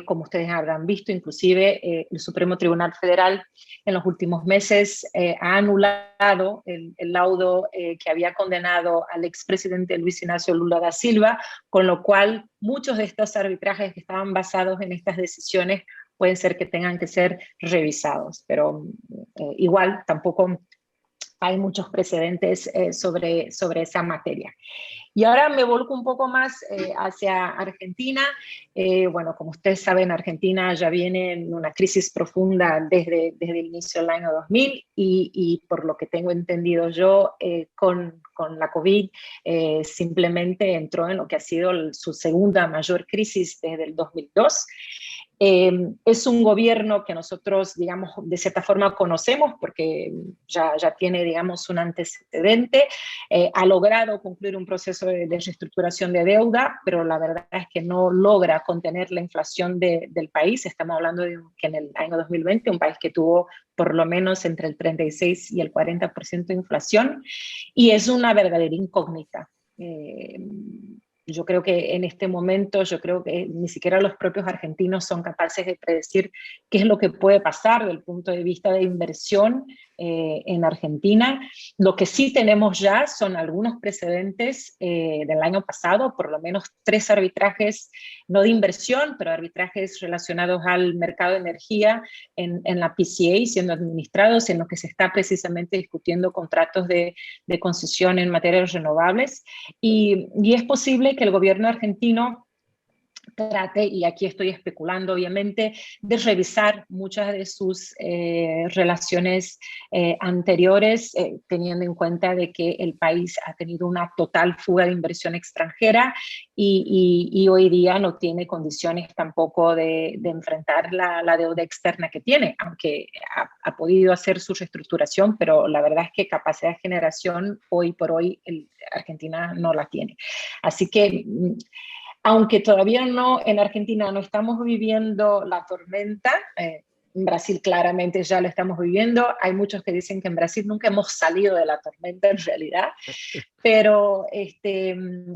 Como ustedes habrán visto, inclusive el Supremo Tribunal Federal en los últimos meses ha anulado el laudo que había condenado al expresidente Luis Ignacio Lula da Silva, con lo cual muchos de estos arbitrajes que estaban basados en estas decisiones pueden ser que tengan que ser revisados, pero igual tampoco hay muchos precedentes sobre esa materia. Y ahora me volco un poco más hacia Argentina. Bueno, como ustedes saben, Argentina ya viene en una crisis profunda desde el inicio del año 2000 y por lo que tengo entendido yo, con la COVID simplemente entró en lo que ha sido su segunda mayor crisis desde el 2002. Es un gobierno que nosotros, digamos, de cierta forma conocemos porque ya tiene, digamos, un antecedente, ha logrado concluir un proceso de reestructuración de deuda, pero la verdad es que no logra contener la inflación del país. Estamos hablando de que en el año 2020, un país que tuvo por lo menos entre el 36 y el 40% de inflación, y es una verdadera incógnita. Yo creo que en este momento, yo creo que ni siquiera los propios argentinos son capaces de predecir qué es lo que puede pasar desde el punto de vista de inversión en Argentina. Lo que sí tenemos ya son algunos precedentes del año pasado, por lo menos 3 arbitrajes, no de inversión, pero arbitrajes relacionados al mercado de energía en la PCA siendo administrados, en los que se está precisamente discutiendo contratos de concesión en materia de renovables. Y es posible que el gobierno argentino trate, y aquí estoy especulando obviamente, de revisar muchas de sus relaciones anteriores, teniendo en cuenta de que el país ha tenido una total fuga de inversión extranjera y hoy día no tiene condiciones tampoco de enfrentar la deuda externa que tiene, aunque ha podido hacer su reestructuración, pero la verdad es que capacidad de generación hoy por hoy Argentina no la tiene. Así que aunque todavía no, en Argentina no estamos viviendo la tormenta, en Brasil claramente ya lo estamos viviendo, hay muchos que dicen que en Brasil nunca hemos salido de la tormenta en realidad, pero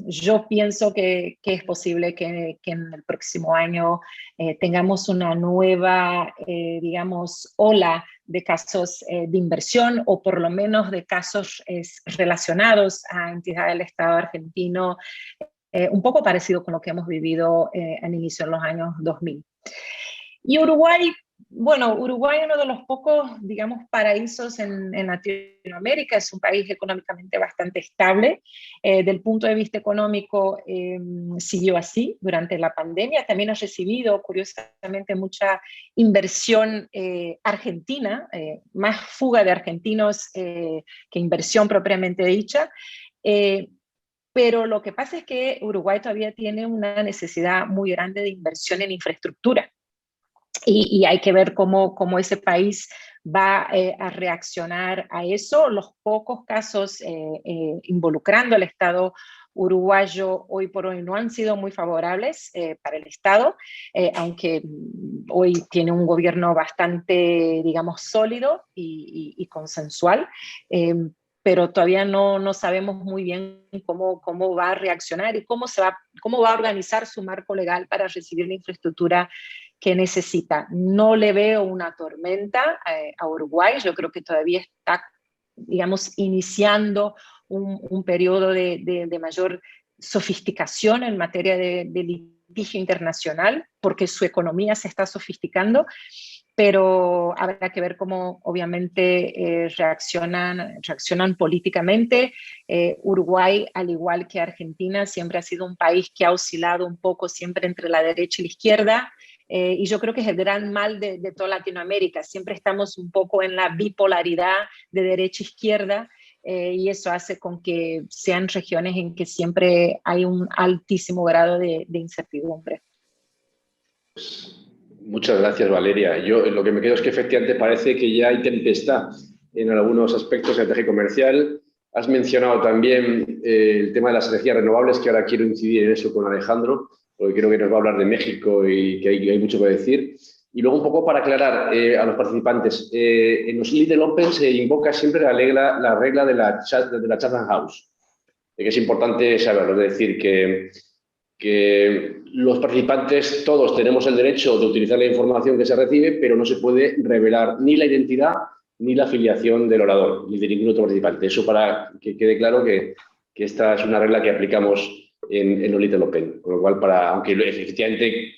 yo pienso que es posible que en el próximo año tengamos una nueva, digamos, ola de casos de inversión, o por lo menos de casos relacionados a entidades del Estado argentino, un poco parecido con lo que hemos vivido al inicio de los años 2000. Y Uruguay, bueno, Uruguay es uno de los pocos, digamos, paraísos en Latinoamérica, es un país económicamente bastante estable. Del punto de vista económico, siguió así durante la pandemia. También ha recibido, curiosamente, mucha inversión argentina, más fuga de argentinos que inversión propiamente dicha. Pero lo que pasa es que Uruguay todavía tiene una necesidad muy grande de inversión en infraestructura. Y hay que ver cómo ese país va a reaccionar a eso. Los pocos casos involucrando al Estado uruguayo hoy por hoy no han sido muy favorables para el Estado, aunque hoy tiene un gobierno bastante, digamos, sólido y consensual. Pero todavía no sabemos muy bien cómo va a reaccionar y cómo va a organizar su marco legal para recibir la infraestructura que necesita. No le veo una tormenta a Uruguay, yo creo que todavía está, digamos, iniciando un periodo de mayor sofisticación en materia de litigio internacional, porque su economía se está sofisticando, pero habrá que ver cómo obviamente reaccionan políticamente. Uruguay, al igual que Argentina, siempre ha sido un país que ha oscilado un poco siempre entre la derecha y la izquierda, y yo creo que es el gran mal de toda Latinoamérica. Siempre estamos un poco en la bipolaridad de derecha-izquierda, y eso hace con que sean regiones en que siempre hay un altísimo grado de incertidumbre. Muchas gracias, Valeria. Yo lo que me quedo es que efectivamente parece que ya hay tempestad en algunos aspectos del eje comercial. Has mencionado también el tema de las energías renovables, que ahora quiero incidir en eso con Alejandro, porque creo que nos va a hablar de México y que hay mucho que decir. Y luego un poco para aclarar a los participantes, en los Little Open se invoca siempre la regla de la Chatham House, que es importante saberlo, es decir, que los participantes todos tenemos el derecho de utilizar la información que se recibe, pero no se puede revelar ni la identidad ni la afiliación del orador, ni de ningún otro participante. Eso para que quede claro que esta es una regla que aplicamos en los Little Open. Con lo cual, aunque efectivamente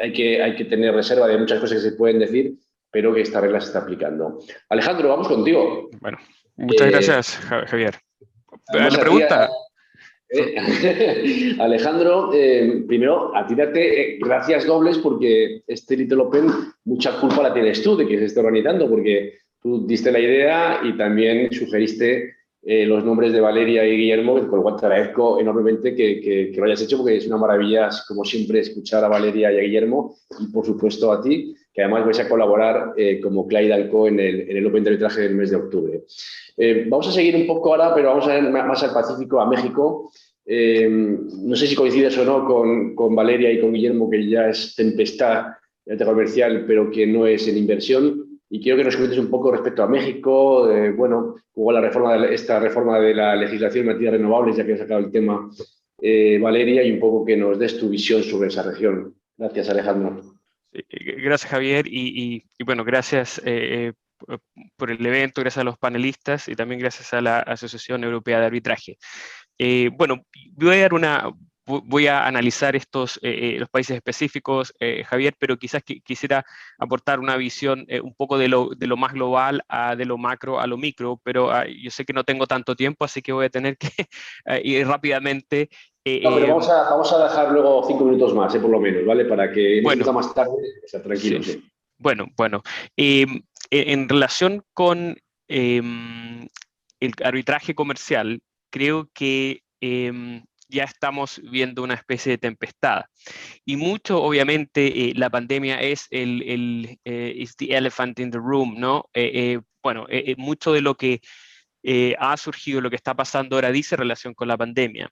hay que tener reserva de muchas cosas que se pueden decir, pero que esta regla se está aplicando. Alejandro, vamos contigo. Bueno, muchas gracias, Javier. La pregunta... Alejandro, primero, a ti darte gracias dobles porque este Little Open mucha culpa la tienes tú de que se esté organizando, porque tú diste la idea y también sugeriste los nombres de Valeria y Guillermo, con lo cual te agradezco enormemente que lo hayas hecho, porque es una maravilla, como siempre, escuchar a Valeria y a Guillermo, y por supuesto a ti, que además vais a colaborar como Clyde & Co en el Open de arbitraje del mes de octubre. Vamos a seguir un poco ahora, pero vamos a ir más al Pacífico, a México. No sé si coincides o no con Valeria y con Guillermo, que ya es tempestad en el tema comercial, pero que no es en inversión. Y quiero que nos comentes un poco respecto a México, bueno, igual esta reforma de la legislación en materia de renovables, ya que has sacado el tema, Valeria, y un poco que nos des tu visión sobre esa región. Gracias, Alejandro. Gracias, Javier, y bueno, gracias por el evento, gracias a los panelistas y también gracias a la Asociación Europea de Arbitraje. Bueno, voy a analizar los países específicos, Javier, pero quizás quisiera aportar una visión un poco de lo más global, de lo macro a lo micro, pero yo sé que no tengo tanto tiempo, así que voy a tener que ir rápidamente. No, pero vamos a dejar luego 5 minutos más, por lo menos, ¿vale? Para que más tarde, o sea, tranquilo. Sí. Bueno. En relación con el arbitraje comercial, creo que ya estamos viendo una especie de tempestad. Y mucho, obviamente, la pandemia es is the elephant in the room, ¿no? Mucho de lo que ha surgido, lo que está pasando ahora, dice relación con la pandemia.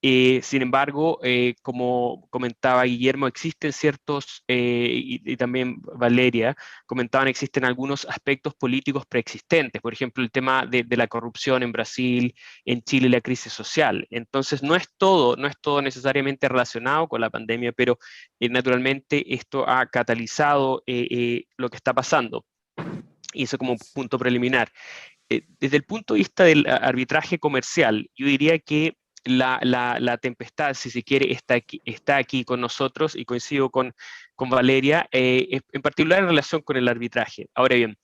Sin embargo, como comentaba Guillermo, existen ciertos, y también Valeria comentaban, existen algunos aspectos políticos preexistentes, por ejemplo, el tema de la corrupción en Brasil, en Chile, la crisis social. Entonces, no es todo necesariamente relacionado con la pandemia, pero naturalmente esto ha catalizado lo que está pasando. Y eso como punto preliminar. Desde el punto de vista del arbitraje comercial, yo diría que la tempestad, si se quiere, está aquí con nosotros, y coincido con Valeria, en particular en relación con el arbitraje. Ahora bien,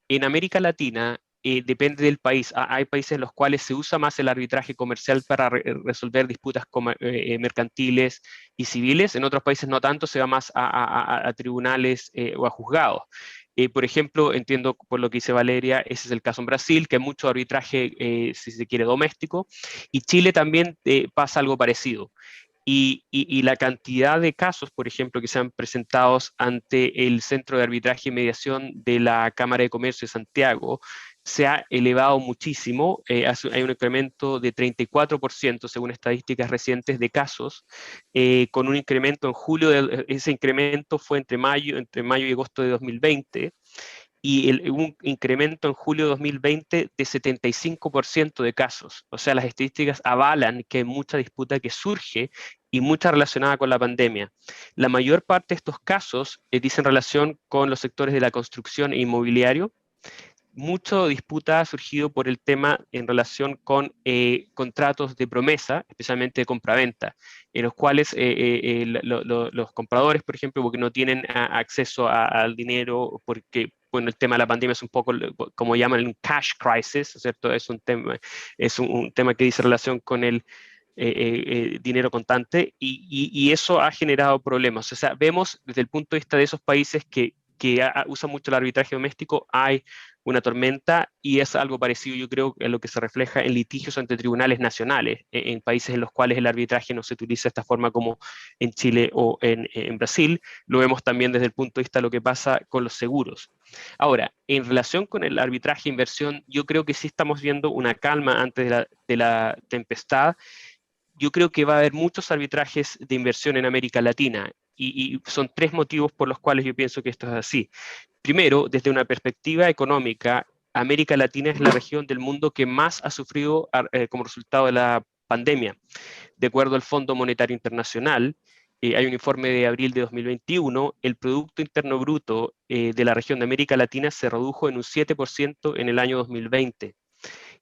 en América Latina depende del país. Hay países en los cuales se usa más el arbitraje comercial para resolver disputas mercantiles y civiles. En otros países no tanto, se va más a tribunales o a juzgados. Por ejemplo, entiendo por lo que dice Valeria, ese es el caso en Brasil, que hay mucho arbitraje, si se quiere, doméstico, y Chile también pasa algo parecido. Y la cantidad de casos, por ejemplo, que se han presentado ante el Centro de Arbitraje y Mediación de la Cámara de Comercio de Santiago se ha elevado muchísimo. Hay un incremento de 34% según estadísticas recientes de casos, con un incremento en julio, ese incremento fue entre mayo y agosto de 2020, y un incremento en julio de 2020 de 75% de casos. O sea, las estadísticas avalan que hay mucha disputa que surge y mucha relacionada con la pandemia. La mayor parte de estos casos dicen relación con los sectores de la construcción e inmobiliario. Mucha disputa ha surgido por el tema en relación con contratos de promesa, especialmente de compraventa, en los cuales los compradores, por ejemplo, porque no tienen acceso al dinero, porque bueno, el tema de la pandemia es un poco, como llaman, un cash crisis, ¿cierto? Es un tema que dice relación con el dinero contante, y eso ha generado problemas. O sea, vemos desde el punto de vista de esos países que usan mucho el arbitraje doméstico, hay una tormenta, y es algo parecido, yo creo, a lo que se refleja en litigios ante tribunales nacionales, en países en los cuales el arbitraje no se utiliza de esta forma como en Chile o en Brasil. Lo vemos también desde el punto de vista de lo que pasa con los seguros. Ahora, en relación con el arbitraje e inversión, yo creo que sí estamos viendo una calma antes de la tempestad. Yo creo que va a haber muchos arbitrajes de inversión en América Latina, y son tres motivos por los cuales yo pienso que esto es así. Primero, desde una perspectiva económica, América Latina es la región del mundo que más ha sufrido como resultado de la pandemia. De acuerdo al Fondo Monetario Internacional, hay un informe de abril de 2021, el Producto Interno Bruto de la región de América Latina se redujo en un 7% en el año 2020.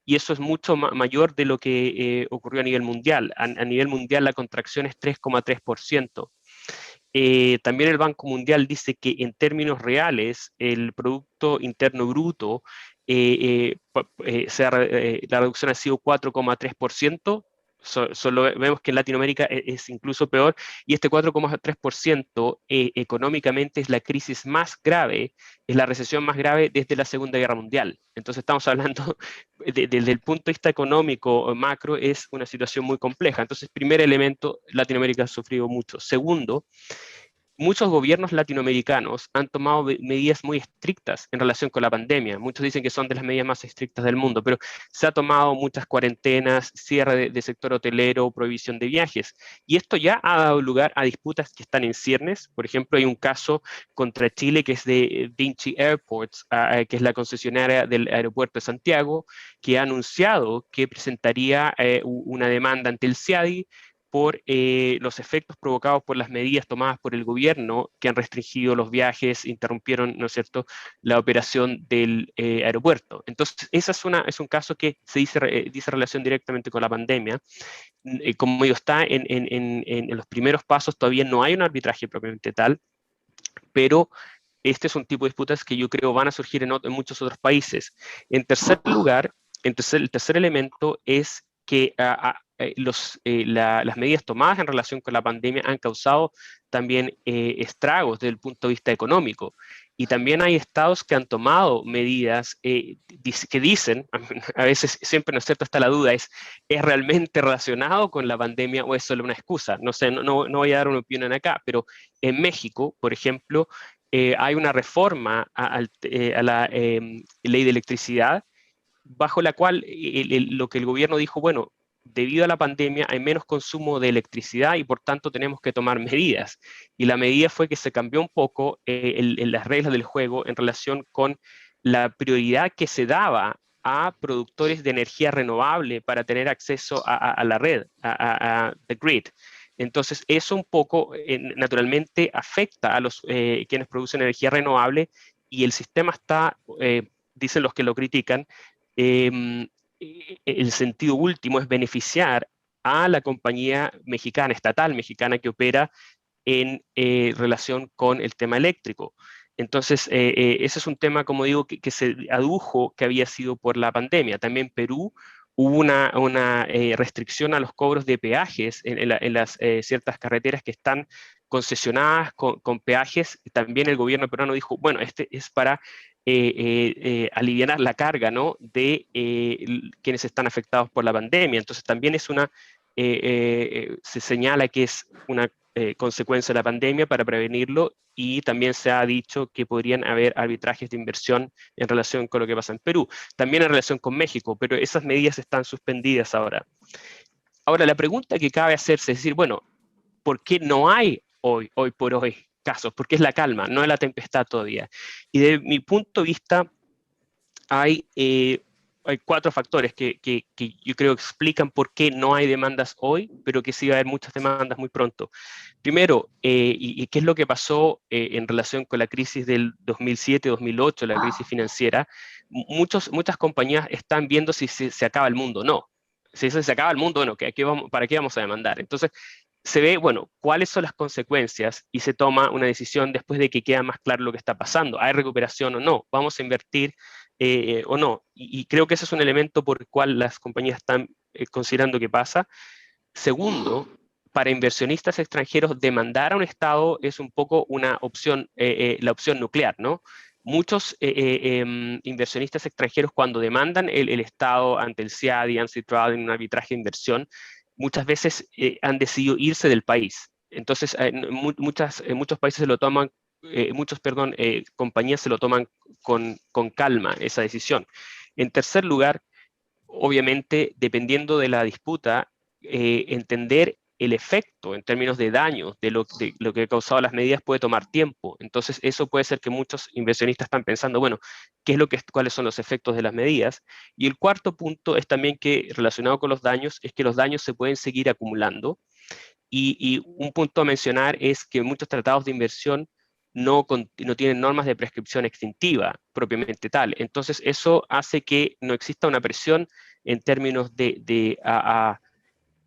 Y eso es mucho mayor de lo que ocurrió a nivel mundial. A nivel mundial la contracción es 3,3%. También el Banco Mundial dice que en términos reales el Producto Interno Bruto, la reducción ha sido 4,3%. Solo vemos que en Latinoamérica es incluso peor, y este 4,3% económicamente es la crisis más grave, es la recesión más grave desde la Segunda Guerra Mundial. Entonces estamos hablando, desde el punto de vista económico macro, es una situación muy compleja. Entonces, primer elemento, Latinoamérica ha sufrido mucho. Segundo, muchos gobiernos latinoamericanos han tomado medidas muy estrictas en relación con la pandemia. Muchos dicen que son de las medidas más estrictas del mundo, pero se ha tomado muchas cuarentenas, cierre de sector hotelero, prohibición de viajes. Y esto ya ha dado lugar a disputas que están en ciernes. Por ejemplo, hay un caso contra Chile que es de Vinci Airports, que es la concesionaria del aeropuerto de Santiago, que ha anunciado que presentaría una demanda ante el CIADI por los efectos provocados por las medidas tomadas por el gobierno, que han restringido los viajes, interrumpieron, ¿no es cierto?, la operación del aeropuerto. Entonces, es un caso que se dice relación directamente con la pandemia. Como digo, está en los primeros pasos, todavía no hay un arbitraje propiamente tal, pero este es un tipo de disputas que yo creo van a surgir en muchos otros países. En tercer lugar, el tercer elemento es que las medidas tomadas en relación con la pandemia han causado también estragos desde el punto de vista económico. Y también hay estados que han tomado medidas que dicen, a veces siempre, ¿no es cierto?, está la duda, ¿es realmente relacionado con la pandemia o es solo una excusa? No sé, no voy a dar una opinión acá, pero en México, por ejemplo, hay una reforma a la ley de electricidad, bajo la cual lo que el gobierno dijo, bueno, debido a la pandemia hay menos consumo de electricidad y por tanto tenemos que tomar medidas. Y la medida fue que se cambió un poco las reglas del juego en relación con la prioridad que se daba a productores de energía renovable para tener acceso a la red, a the grid. Entonces, eso un poco, naturalmente, afecta a los quienes producen energía renovable, y el sistema está, dicen los que lo critican, el sentido último es beneficiar a la compañía mexicana, estatal mexicana, que opera en relación con el tema eléctrico. Entonces, ese es un tema, como digo, que se adujo que había sido por la pandemia. También Perú hubo una restricción a los cobros de peajes en las ciertas carreteras que están concesionadas con peajes. También el gobierno peruano dijo, bueno, este es para aliviar la carga, ¿no?, de quienes están afectados por la pandemia. Entonces también es se señala que es una consecuencia de la pandemia para prevenirlo, y también se ha dicho que podrían haber arbitrajes de inversión en relación con lo que pasa en Perú, también en relación con México, pero esas medidas están suspendidas ahora. Ahora, la pregunta que cabe hacerse es decir, bueno, ¿por qué no hay hoy por hoy casos? Porque es la calma, no es la tempestad todavía. Y desde mi punto de vista, hay hay 4 factores que yo creo que explican por qué no hay demandas hoy, pero que sí va a haber muchas demandas muy pronto. Primero, y qué es lo que pasó en relación con la crisis del 2007-2008, la crisis financiera, muchas compañías están viendo si se acaba el mundo o no. Si se acaba el mundo, bueno, ¿para qué vamos a demandar? Entonces, se ve, bueno, cuáles son las consecuencias y se toma una decisión después de que queda más claro lo que está pasando. ¿Hay recuperación o no? ¿Vamos a invertir o no? Y creo que ese es un elemento por el cual las compañías están considerando que pasa. Segundo, para inversionistas extranjeros, demandar a un Estado es un poco una opción, la opción nuclear, ¿no? Muchos inversionistas extranjeros, cuando demandan el Estado ante el CIADI, antitrust, en un arbitraje de inversión, muchas veces han decidido irse del país. Entonces, muchos países se lo toman, compañías se lo toman con calma, esa decisión. En tercer lugar, obviamente, dependiendo de la disputa, entender el efecto en términos de daño de lo que ha causado las medidas puede tomar tiempo. Entonces, eso puede ser que muchos inversionistas están pensando, bueno, ¿cuáles son los efectos de las medidas? Y el cuarto punto es también que, relacionado con los daños, es que los daños se pueden seguir acumulando. Y un punto a mencionar es que muchos tratados de inversión no tienen normas de prescripción extintiva propiamente tal. Entonces, eso hace que no exista una presión en términos de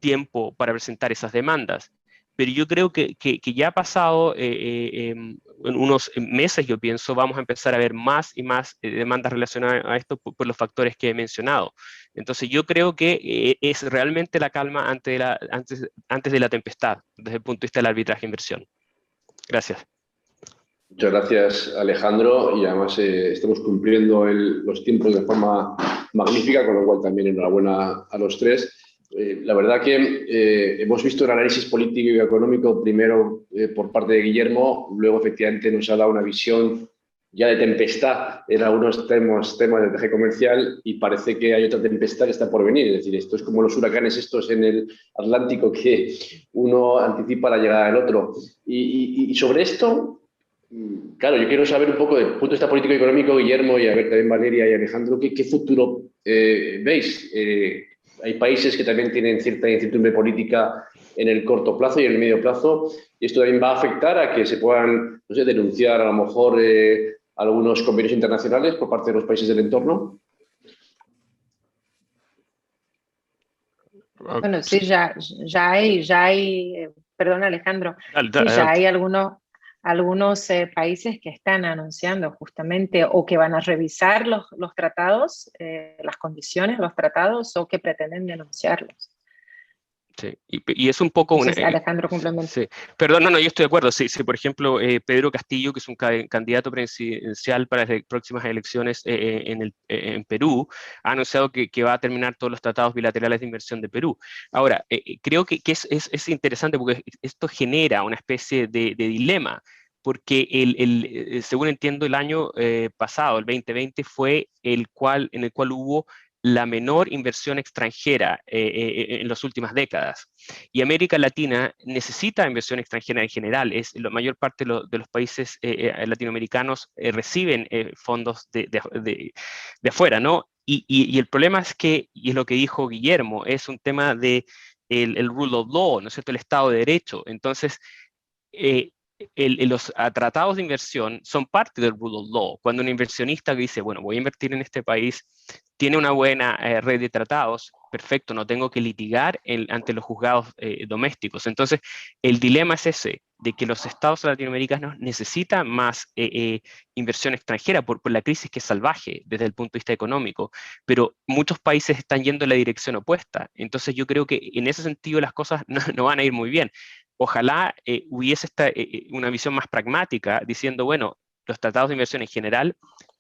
tiempo para presentar esas demandas. Pero yo creo que ya ha pasado, en unos meses, yo pienso, vamos a empezar a ver más y más demandas relacionadas a esto por los factores que he mencionado. Entonces yo creo que es realmente la calma antes de la tempestad, desde el punto de vista del arbitraje de inversión. Gracias. Muchas gracias, Alejandro, y además estamos cumpliendo los tiempos de forma magnífica, con lo cual también enhorabuena a los tres. La verdad que hemos visto el análisis político y económico primero por parte de Guillermo, luego efectivamente nos ha dado una visión ya de tempestad en algunos temas del eje comercial, y parece que hay otra tempestad que está por venir. Es decir, esto es como los huracanes estos en el Atlántico, que uno anticipa la llegada del otro. Y sobre esto, claro, yo quiero saber un poco del punto de vista político y económico, Guillermo, y a ver también Valeria y Alejandro, ¿qué futuro veis? Hay países que también tienen cierta incertidumbre política en el corto plazo y en el medio plazo, y esto también va a afectar a que se puedan, no sé, denunciar a lo mejor algunos convenios internacionales por parte de los países del entorno. Bueno, sí, ya hay, perdón, Alejandro, sí, ya hay algunos países que están anunciando justamente o que van a revisar los tratados, las condiciones de los tratados, o que pretenden denunciarlos. Sí, y es un poco una... Alejandro, complementa. Sí. Perdón, no, yo estoy de acuerdo. Sí, por ejemplo, Pedro Castillo, que es un candidato presidencial para las próximas elecciones en Perú, ha anunciado que va a terminar todos los tratados bilaterales de inversión de Perú. Ahora, creo que es interesante porque esto genera una especie de dilema, porque según entiendo, el año pasado, el 2020, fue en el cual hubo la menor inversión extranjera en las últimas décadas. Y América Latina necesita inversión extranjera en general. La mayor parte de los países latinoamericanos reciben fondos de afuera, ¿no? Y el problema es que, y es lo que dijo Guillermo, es un tema de el rule of law, ¿no es cierto?, el Estado de Derecho. Entonces, los tratados de inversión son parte del rule of law. Cuando un inversionista dice, bueno, voy a invertir en este país, tiene una buena red de tratados, perfecto, no tengo que litigar ante los juzgados domésticos. Entonces, el dilema es ese, de que los estados latinoamericanos necesitan más inversión extranjera por la crisis, que es salvaje desde el punto de vista económico, pero muchos países están yendo en la dirección opuesta. Entonces, yo creo que en ese sentido las cosas no van a ir muy bien. Ojalá hubiese una visión más pragmática, diciendo, bueno, los tratados de inversión en general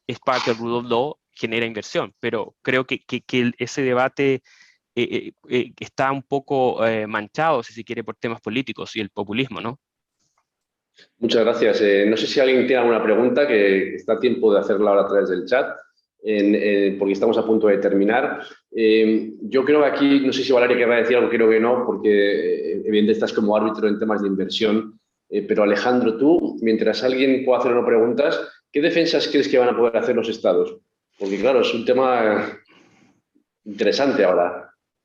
es parte del rule of law, genera inversión, pero creo que ese debate está un poco manchado, si se quiere, por temas políticos y el populismo, ¿no? Muchas gracias. No sé si alguien tiene alguna pregunta, que está a tiempo de hacerla ahora a través del chat, porque estamos a punto de terminar. Yo creo que aquí, no sé si Valeria querrá decir algo, creo que no, porque evidentemente estás como árbitro en temas de inversión, pero Alejandro, tú, mientras alguien pueda hacer unas preguntas, ¿qué defensas crees que van a poder hacer los estados? Porque claro, es un tema interesante ahora.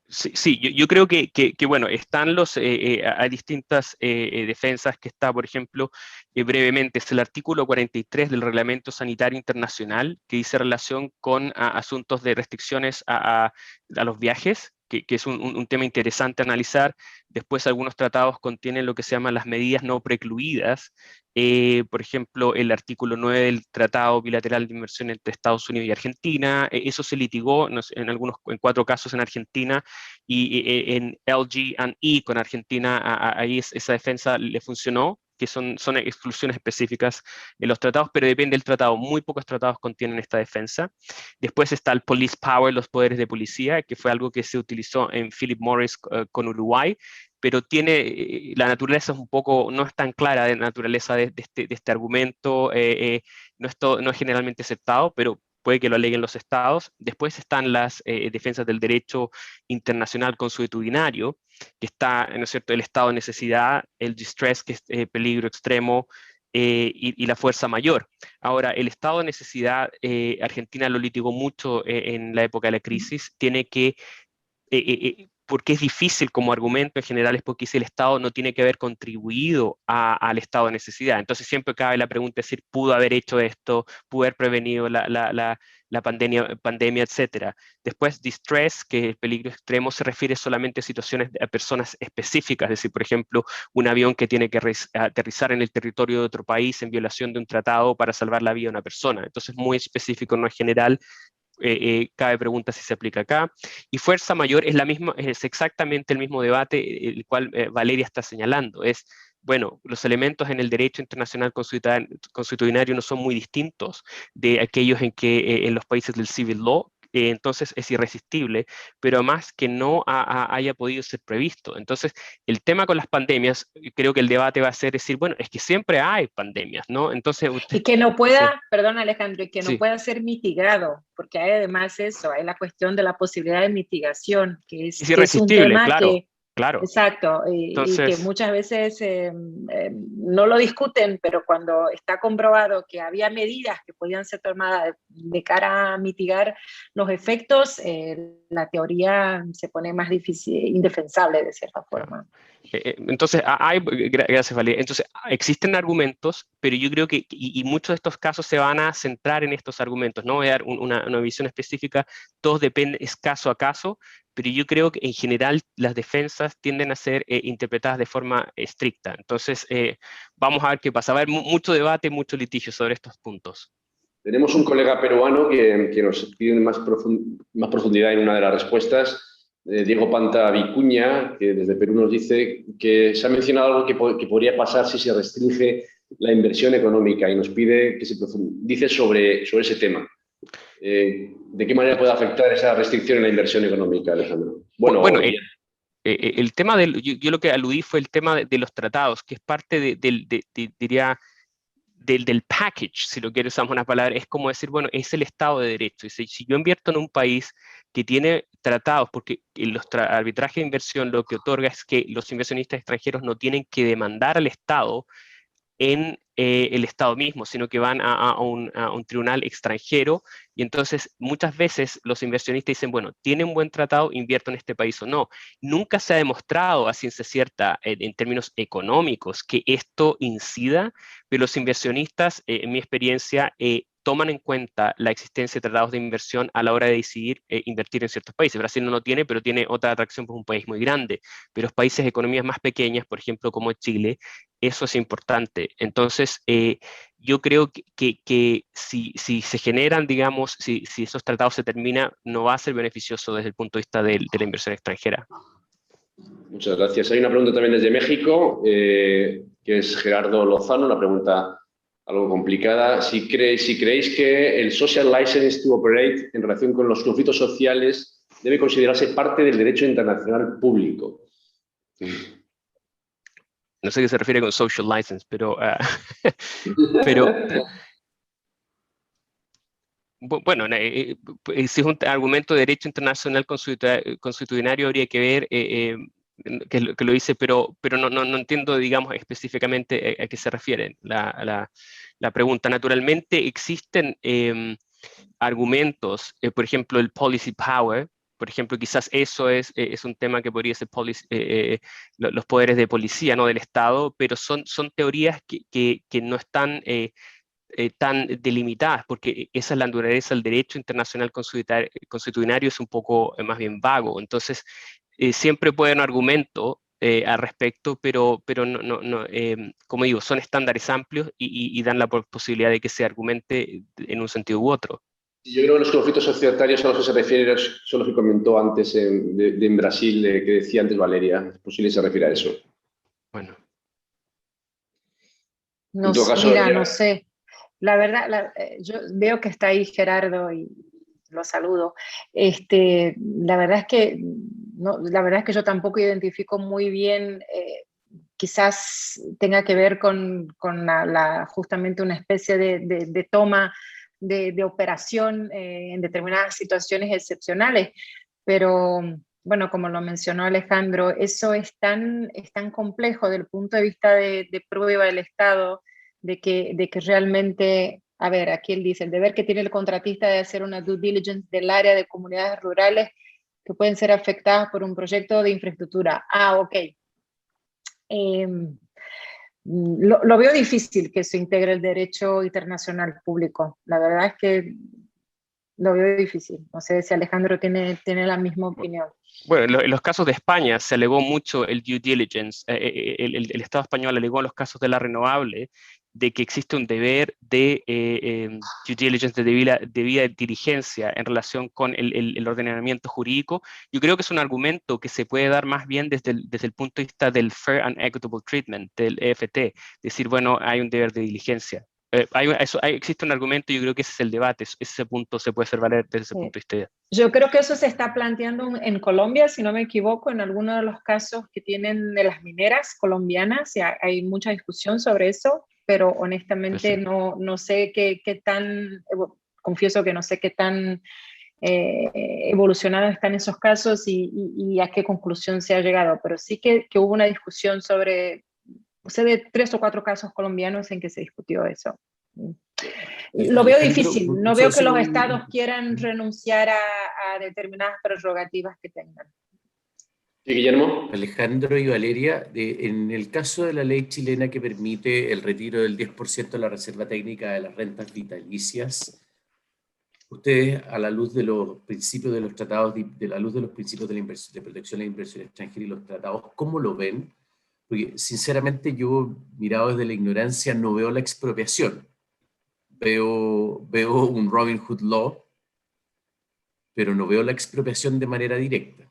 Sí, yo creo que bueno, están hay distintas defensas que está, por ejemplo, brevemente, es el artículo 43 del Reglamento Sanitario Internacional, que dice relación con asuntos de restricciones a los viajes, que es un tema interesante a analizar. Después algunos tratados contienen lo que se llaman las medidas no precluidas. Por ejemplo, el artículo 9 del Tratado Bilateral de Inversión entre Estados Unidos y Argentina, eso se litigó en 4 casos en Argentina, y en LG&E con Argentina, ahí esa defensa le funcionó, que son exclusiones específicas en los tratados, pero depende del tratado. Muy pocos tratados contienen esta defensa. Después está el police power, los poderes de policía, que fue algo que se utilizó en Philip Morris con Uruguay, pero la naturaleza es no es tan clara de la naturaleza de este argumento, no es generalmente aceptado, pero puede que lo aleguen los estados. Después están las defensas del derecho internacional consuetudinario, que está, ¿no es cierto?, el estado de necesidad, el distress, que es peligro extremo, y la fuerza mayor. Ahora, el estado de necesidad, Argentina lo litigó mucho en la época de la crisis, tiene que porque es difícil como argumento en general, es porque si el Estado no tiene que haber contribuido al estado de necesidad. Entonces siempre cabe la pregunta de decir, ¿pudo haber hecho esto? ¿Pudo haber prevenido la pandemia, etcétera? Después, distress, que el peligro extremo se refiere solamente a situaciones a personas específicas, es decir, por ejemplo, un avión que tiene que aterrizar en el territorio de otro país en violación de un tratado para salvar la vida de una persona. Entonces, muy específico, no es general. Cabe pregunta si se aplica acá. Y fuerza mayor es exactamente el mismo debate el cual Valeria está señalando. Bueno, los elementos en el derecho internacional consuetudinario no son muy distintos de aquellos en los países del civil law, entonces es irresistible, pero además que no haya podido ser previsto. Entonces, el tema con las pandemias, creo que el debate va a ser decir, bueno, es que siempre hay pandemias, ¿no? Entonces, y que no pueda, sí. Perdón Alejandro, y que no pueda ser mitigado, porque hay además eso, hay la cuestión de la posibilidad de mitigación, que es irresistible, un tema claro. que... Claro. Exacto, Entonces, y que muchas veces no lo discuten, pero cuando está comprobado que había medidas que podían ser tomadas de cara a mitigar los efectos, la teoría se pone más difícil, indefensable de cierta forma. Entonces, gracias Valeria. Entonces, existen argumentos, pero yo creo que, y muchos de estos casos se van a centrar en estos argumentos, no voy a dar una visión específica, todo depende, es caso a caso, pero yo creo que en general las defensas tienden a ser interpretadas de forma estricta. Entonces, vamos a ver qué pasa. Va a haber mucho debate, mucho litigio sobre estos puntos. Tenemos un colega peruano que nos pide más profundidad en una de las respuestas. Diego Panta Vicuña, que desde Perú nos dice que se ha mencionado algo que podría pasar si se restringe la inversión económica y nos pide que se profundice sobre ese tema. ¿De qué manera puede afectar esa restricción en la inversión económica, Alejandro? Bueno, el tema yo lo que aludí fue el tema de los tratados, que es parte diría, del package, si lo quiero usar una palabra, es como decir, bueno, es el Estado de Derecho. Y si yo invierto en un país que tiene tratados, porque el arbitraje de inversión lo que otorga es que los inversionistas extranjeros no tienen que demandar al Estado en el Estado mismo, sino que van a un tribunal extranjero, y entonces muchas veces los inversionistas dicen, bueno, tiene un buen tratado, invierto en este país o no. Nunca se ha demostrado a ciencia cierta en términos económicos que esto incida, pero los inversionistas, en mi experiencia, toman en cuenta la existencia de tratados de inversión a la hora de decidir invertir en ciertos países. Brasil no lo tiene, pero tiene otra atracción, pues un país muy grande. Pero los países de economías más pequeñas, por ejemplo, como Chile, eso es importante. Entonces, yo creo que si se generan, digamos, si esos tratados se terminan, no va a ser beneficioso desde el punto de vista de la inversión extranjera. Muchas gracias. Hay una pregunta también desde México, que es Gerardo Lozano, una pregunta algo complicada. Si creéis que el social license to operate en relación con los conflictos sociales debe considerarse parte del derecho internacional público. No sé qué se refiere con social license, pero bueno, si es un argumento de derecho internacional consuetudinario, habría que ver que lo dice, pero no entiendo, digamos, específicamente a qué se refiere la pregunta. Naturalmente existen argumentos, por ejemplo, el policy power, por ejemplo, quizás eso es un tema que podría ser los poderes de policía, ¿no? Del Estado, pero son teorías que no están tan delimitadas, porque esa es la naturaleza del derecho internacional consuetudinario, es un poco más bien vago. Entonces, siempre puede haber un argumento al respecto, pero como digo, son estándares amplios y dan la posibilidad de que se argumente en un sentido u otro. Yo creo que los conflictos societarios a los que se refiere son los que comentó antes en Brasil, que decía antes Valeria. Es posible que se refiere a eso. Bueno. No, caso, mira, no sé. La verdad, yo veo que está ahí Gerardo y lo saludo. La verdad es que yo tampoco identifico muy bien, quizás tenga que ver con justamente una especie de toma de operación en determinadas situaciones excepcionales, pero bueno, como lo mencionó Alejandro, eso es tan complejo desde el punto de vista de prueba del Estado, de que realmente, a ver, aquí él dice, el deber que tiene el contratista de hacer una due diligence del área de comunidades rurales que pueden ser afectadas por un proyecto de infraestructura. Ah, ok. Lo veo difícil que se integre el derecho internacional público. La verdad es que lo veo difícil. No sé si Alejandro tiene la misma opinión. Bueno, en los casos de España se alegó mucho el due diligence. El Estado español alegó en los casos de la renovable de que existe un deber de due diligence, de debida diligencia en relación con el ordenamiento jurídico. Yo creo que es un argumento que se puede dar más bien desde el punto de vista del Fair and Equitable Treatment, del EFT. Decir, bueno, hay un deber de diligencia. Existe un argumento y yo creo que ese es el debate, ese punto se puede hacer valer desde ese punto de vista. Yo creo que eso se está planteando en Colombia, si no me equivoco, en algunos de los casos que tienen de las mineras colombianas, hay mucha discusión sobre eso, pero honestamente no sé qué tan, confieso que no sé qué tan evolucionados están esos casos y a qué conclusión se ha llegado, pero sí que hubo una discusión sobre... sé de 3 o 4 casos colombianos en que se discutió eso. Lo veo difícil, no veo que los estados quieran renunciar a determinadas prerrogativas que tengan. ¿Sí, Guillermo? Alejandro y Valeria, en el caso de la ley chilena que permite el retiro del 10% de la reserva técnica de las rentas vitalicias, ustedes, a la luz de los principios de los tratados, de la luz de los principios de protección de la inversión extranjera y los tratados, ¿cómo lo ven? Porque sinceramente yo, mirado desde la ignorancia, no veo la expropiación. Veo un Robin Hood Law, pero no veo la expropiación de manera directa.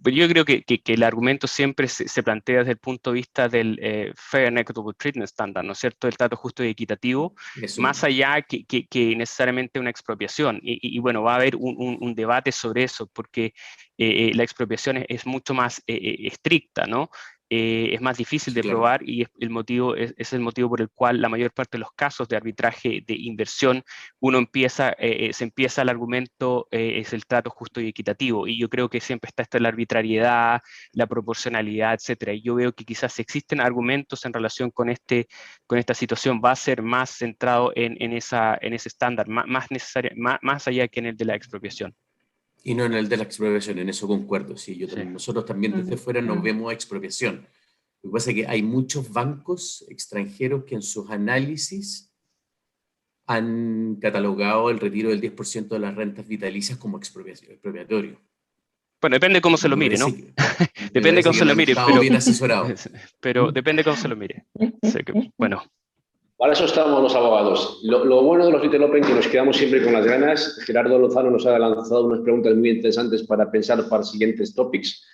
Yo creo que el argumento siempre se plantea desde el punto de vista del Fair and Equitable Treatment Standard, ¿no es cierto?, el trato justo y equitativo, más allá que necesariamente una expropiación. Y bueno, va a haber un debate sobre eso, porque la expropiación es mucho más estricta, ¿no? Es más difícil de probar y es el motivo por el cual la mayor parte de los casos de arbitraje de inversión se empieza el argumento, es el trato justo y equitativo, y yo creo que siempre está la arbitrariedad, la proporcionalidad, etcétera. Y yo veo que quizás existen argumentos en relación con esta situación, va a ser más centrado en ese estándar, más allá que en el de la expropiación. Y no en el de la expropiación, en eso concuerdo. Sí, nosotros también desde fuera nos vemos expropiación. Lo que pasa es que hay muchos bancos extranjeros que en sus análisis han catalogado el retiro del 10% de las rentas vitalicias como expropiatorio. Bueno, depende cómo se lo mire, ¿no? Depende cómo se lo mire, pero bien asesorado. Pero depende cómo se lo mire. Bueno. Para eso estamos los abogados. Lo bueno de los Little Open es que nos quedamos siempre con las ganas. Gerardo Lozano nos ha lanzado unas preguntas muy interesantes para pensar para siguientes topics.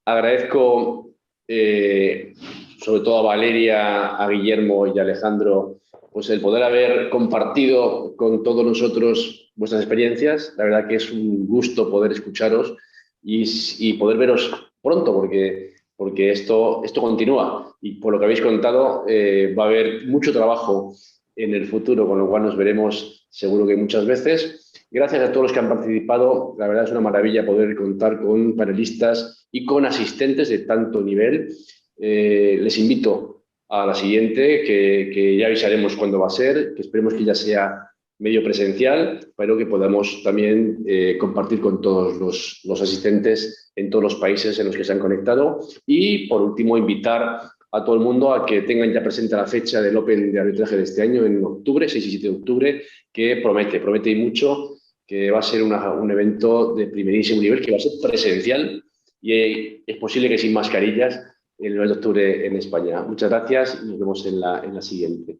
Agradezco sobre todo a Valeria, a Guillermo y a Alejandro pues el poder haber compartido con todos nosotros vuestras experiencias. La verdad que es un gusto poder escucharos y poder veros pronto, porque esto continúa y por lo que habéis contado va a haber mucho trabajo en el futuro, con lo cual nos veremos seguro que muchas veces. Gracias a todos los que han participado, la verdad es una maravilla poder contar con panelistas y con asistentes de tanto nivel. Les invito a la siguiente, que ya avisaremos cuándo va a ser, que esperemos que ya sea medio presencial, pero que podamos también compartir con todos los asistentes en todos los países en los que se han conectado. Y, por último, invitar a todo el mundo a que tengan ya presente la fecha del Open de arbitraje de este año, en octubre, 6 y 7 de octubre, que promete y mucho, que va a ser un evento de primerísimo nivel, que va a ser presencial y es posible que sin mascarillas el 9 de octubre en España. Muchas gracias y nos vemos en la siguiente.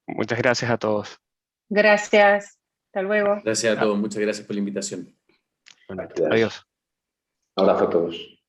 Muchas gracias a todos. Gracias. Hasta luego. Gracias a todos. Muchas gracias por la invitación. Bueno, Gracias. adiós. Un abrazo a todos.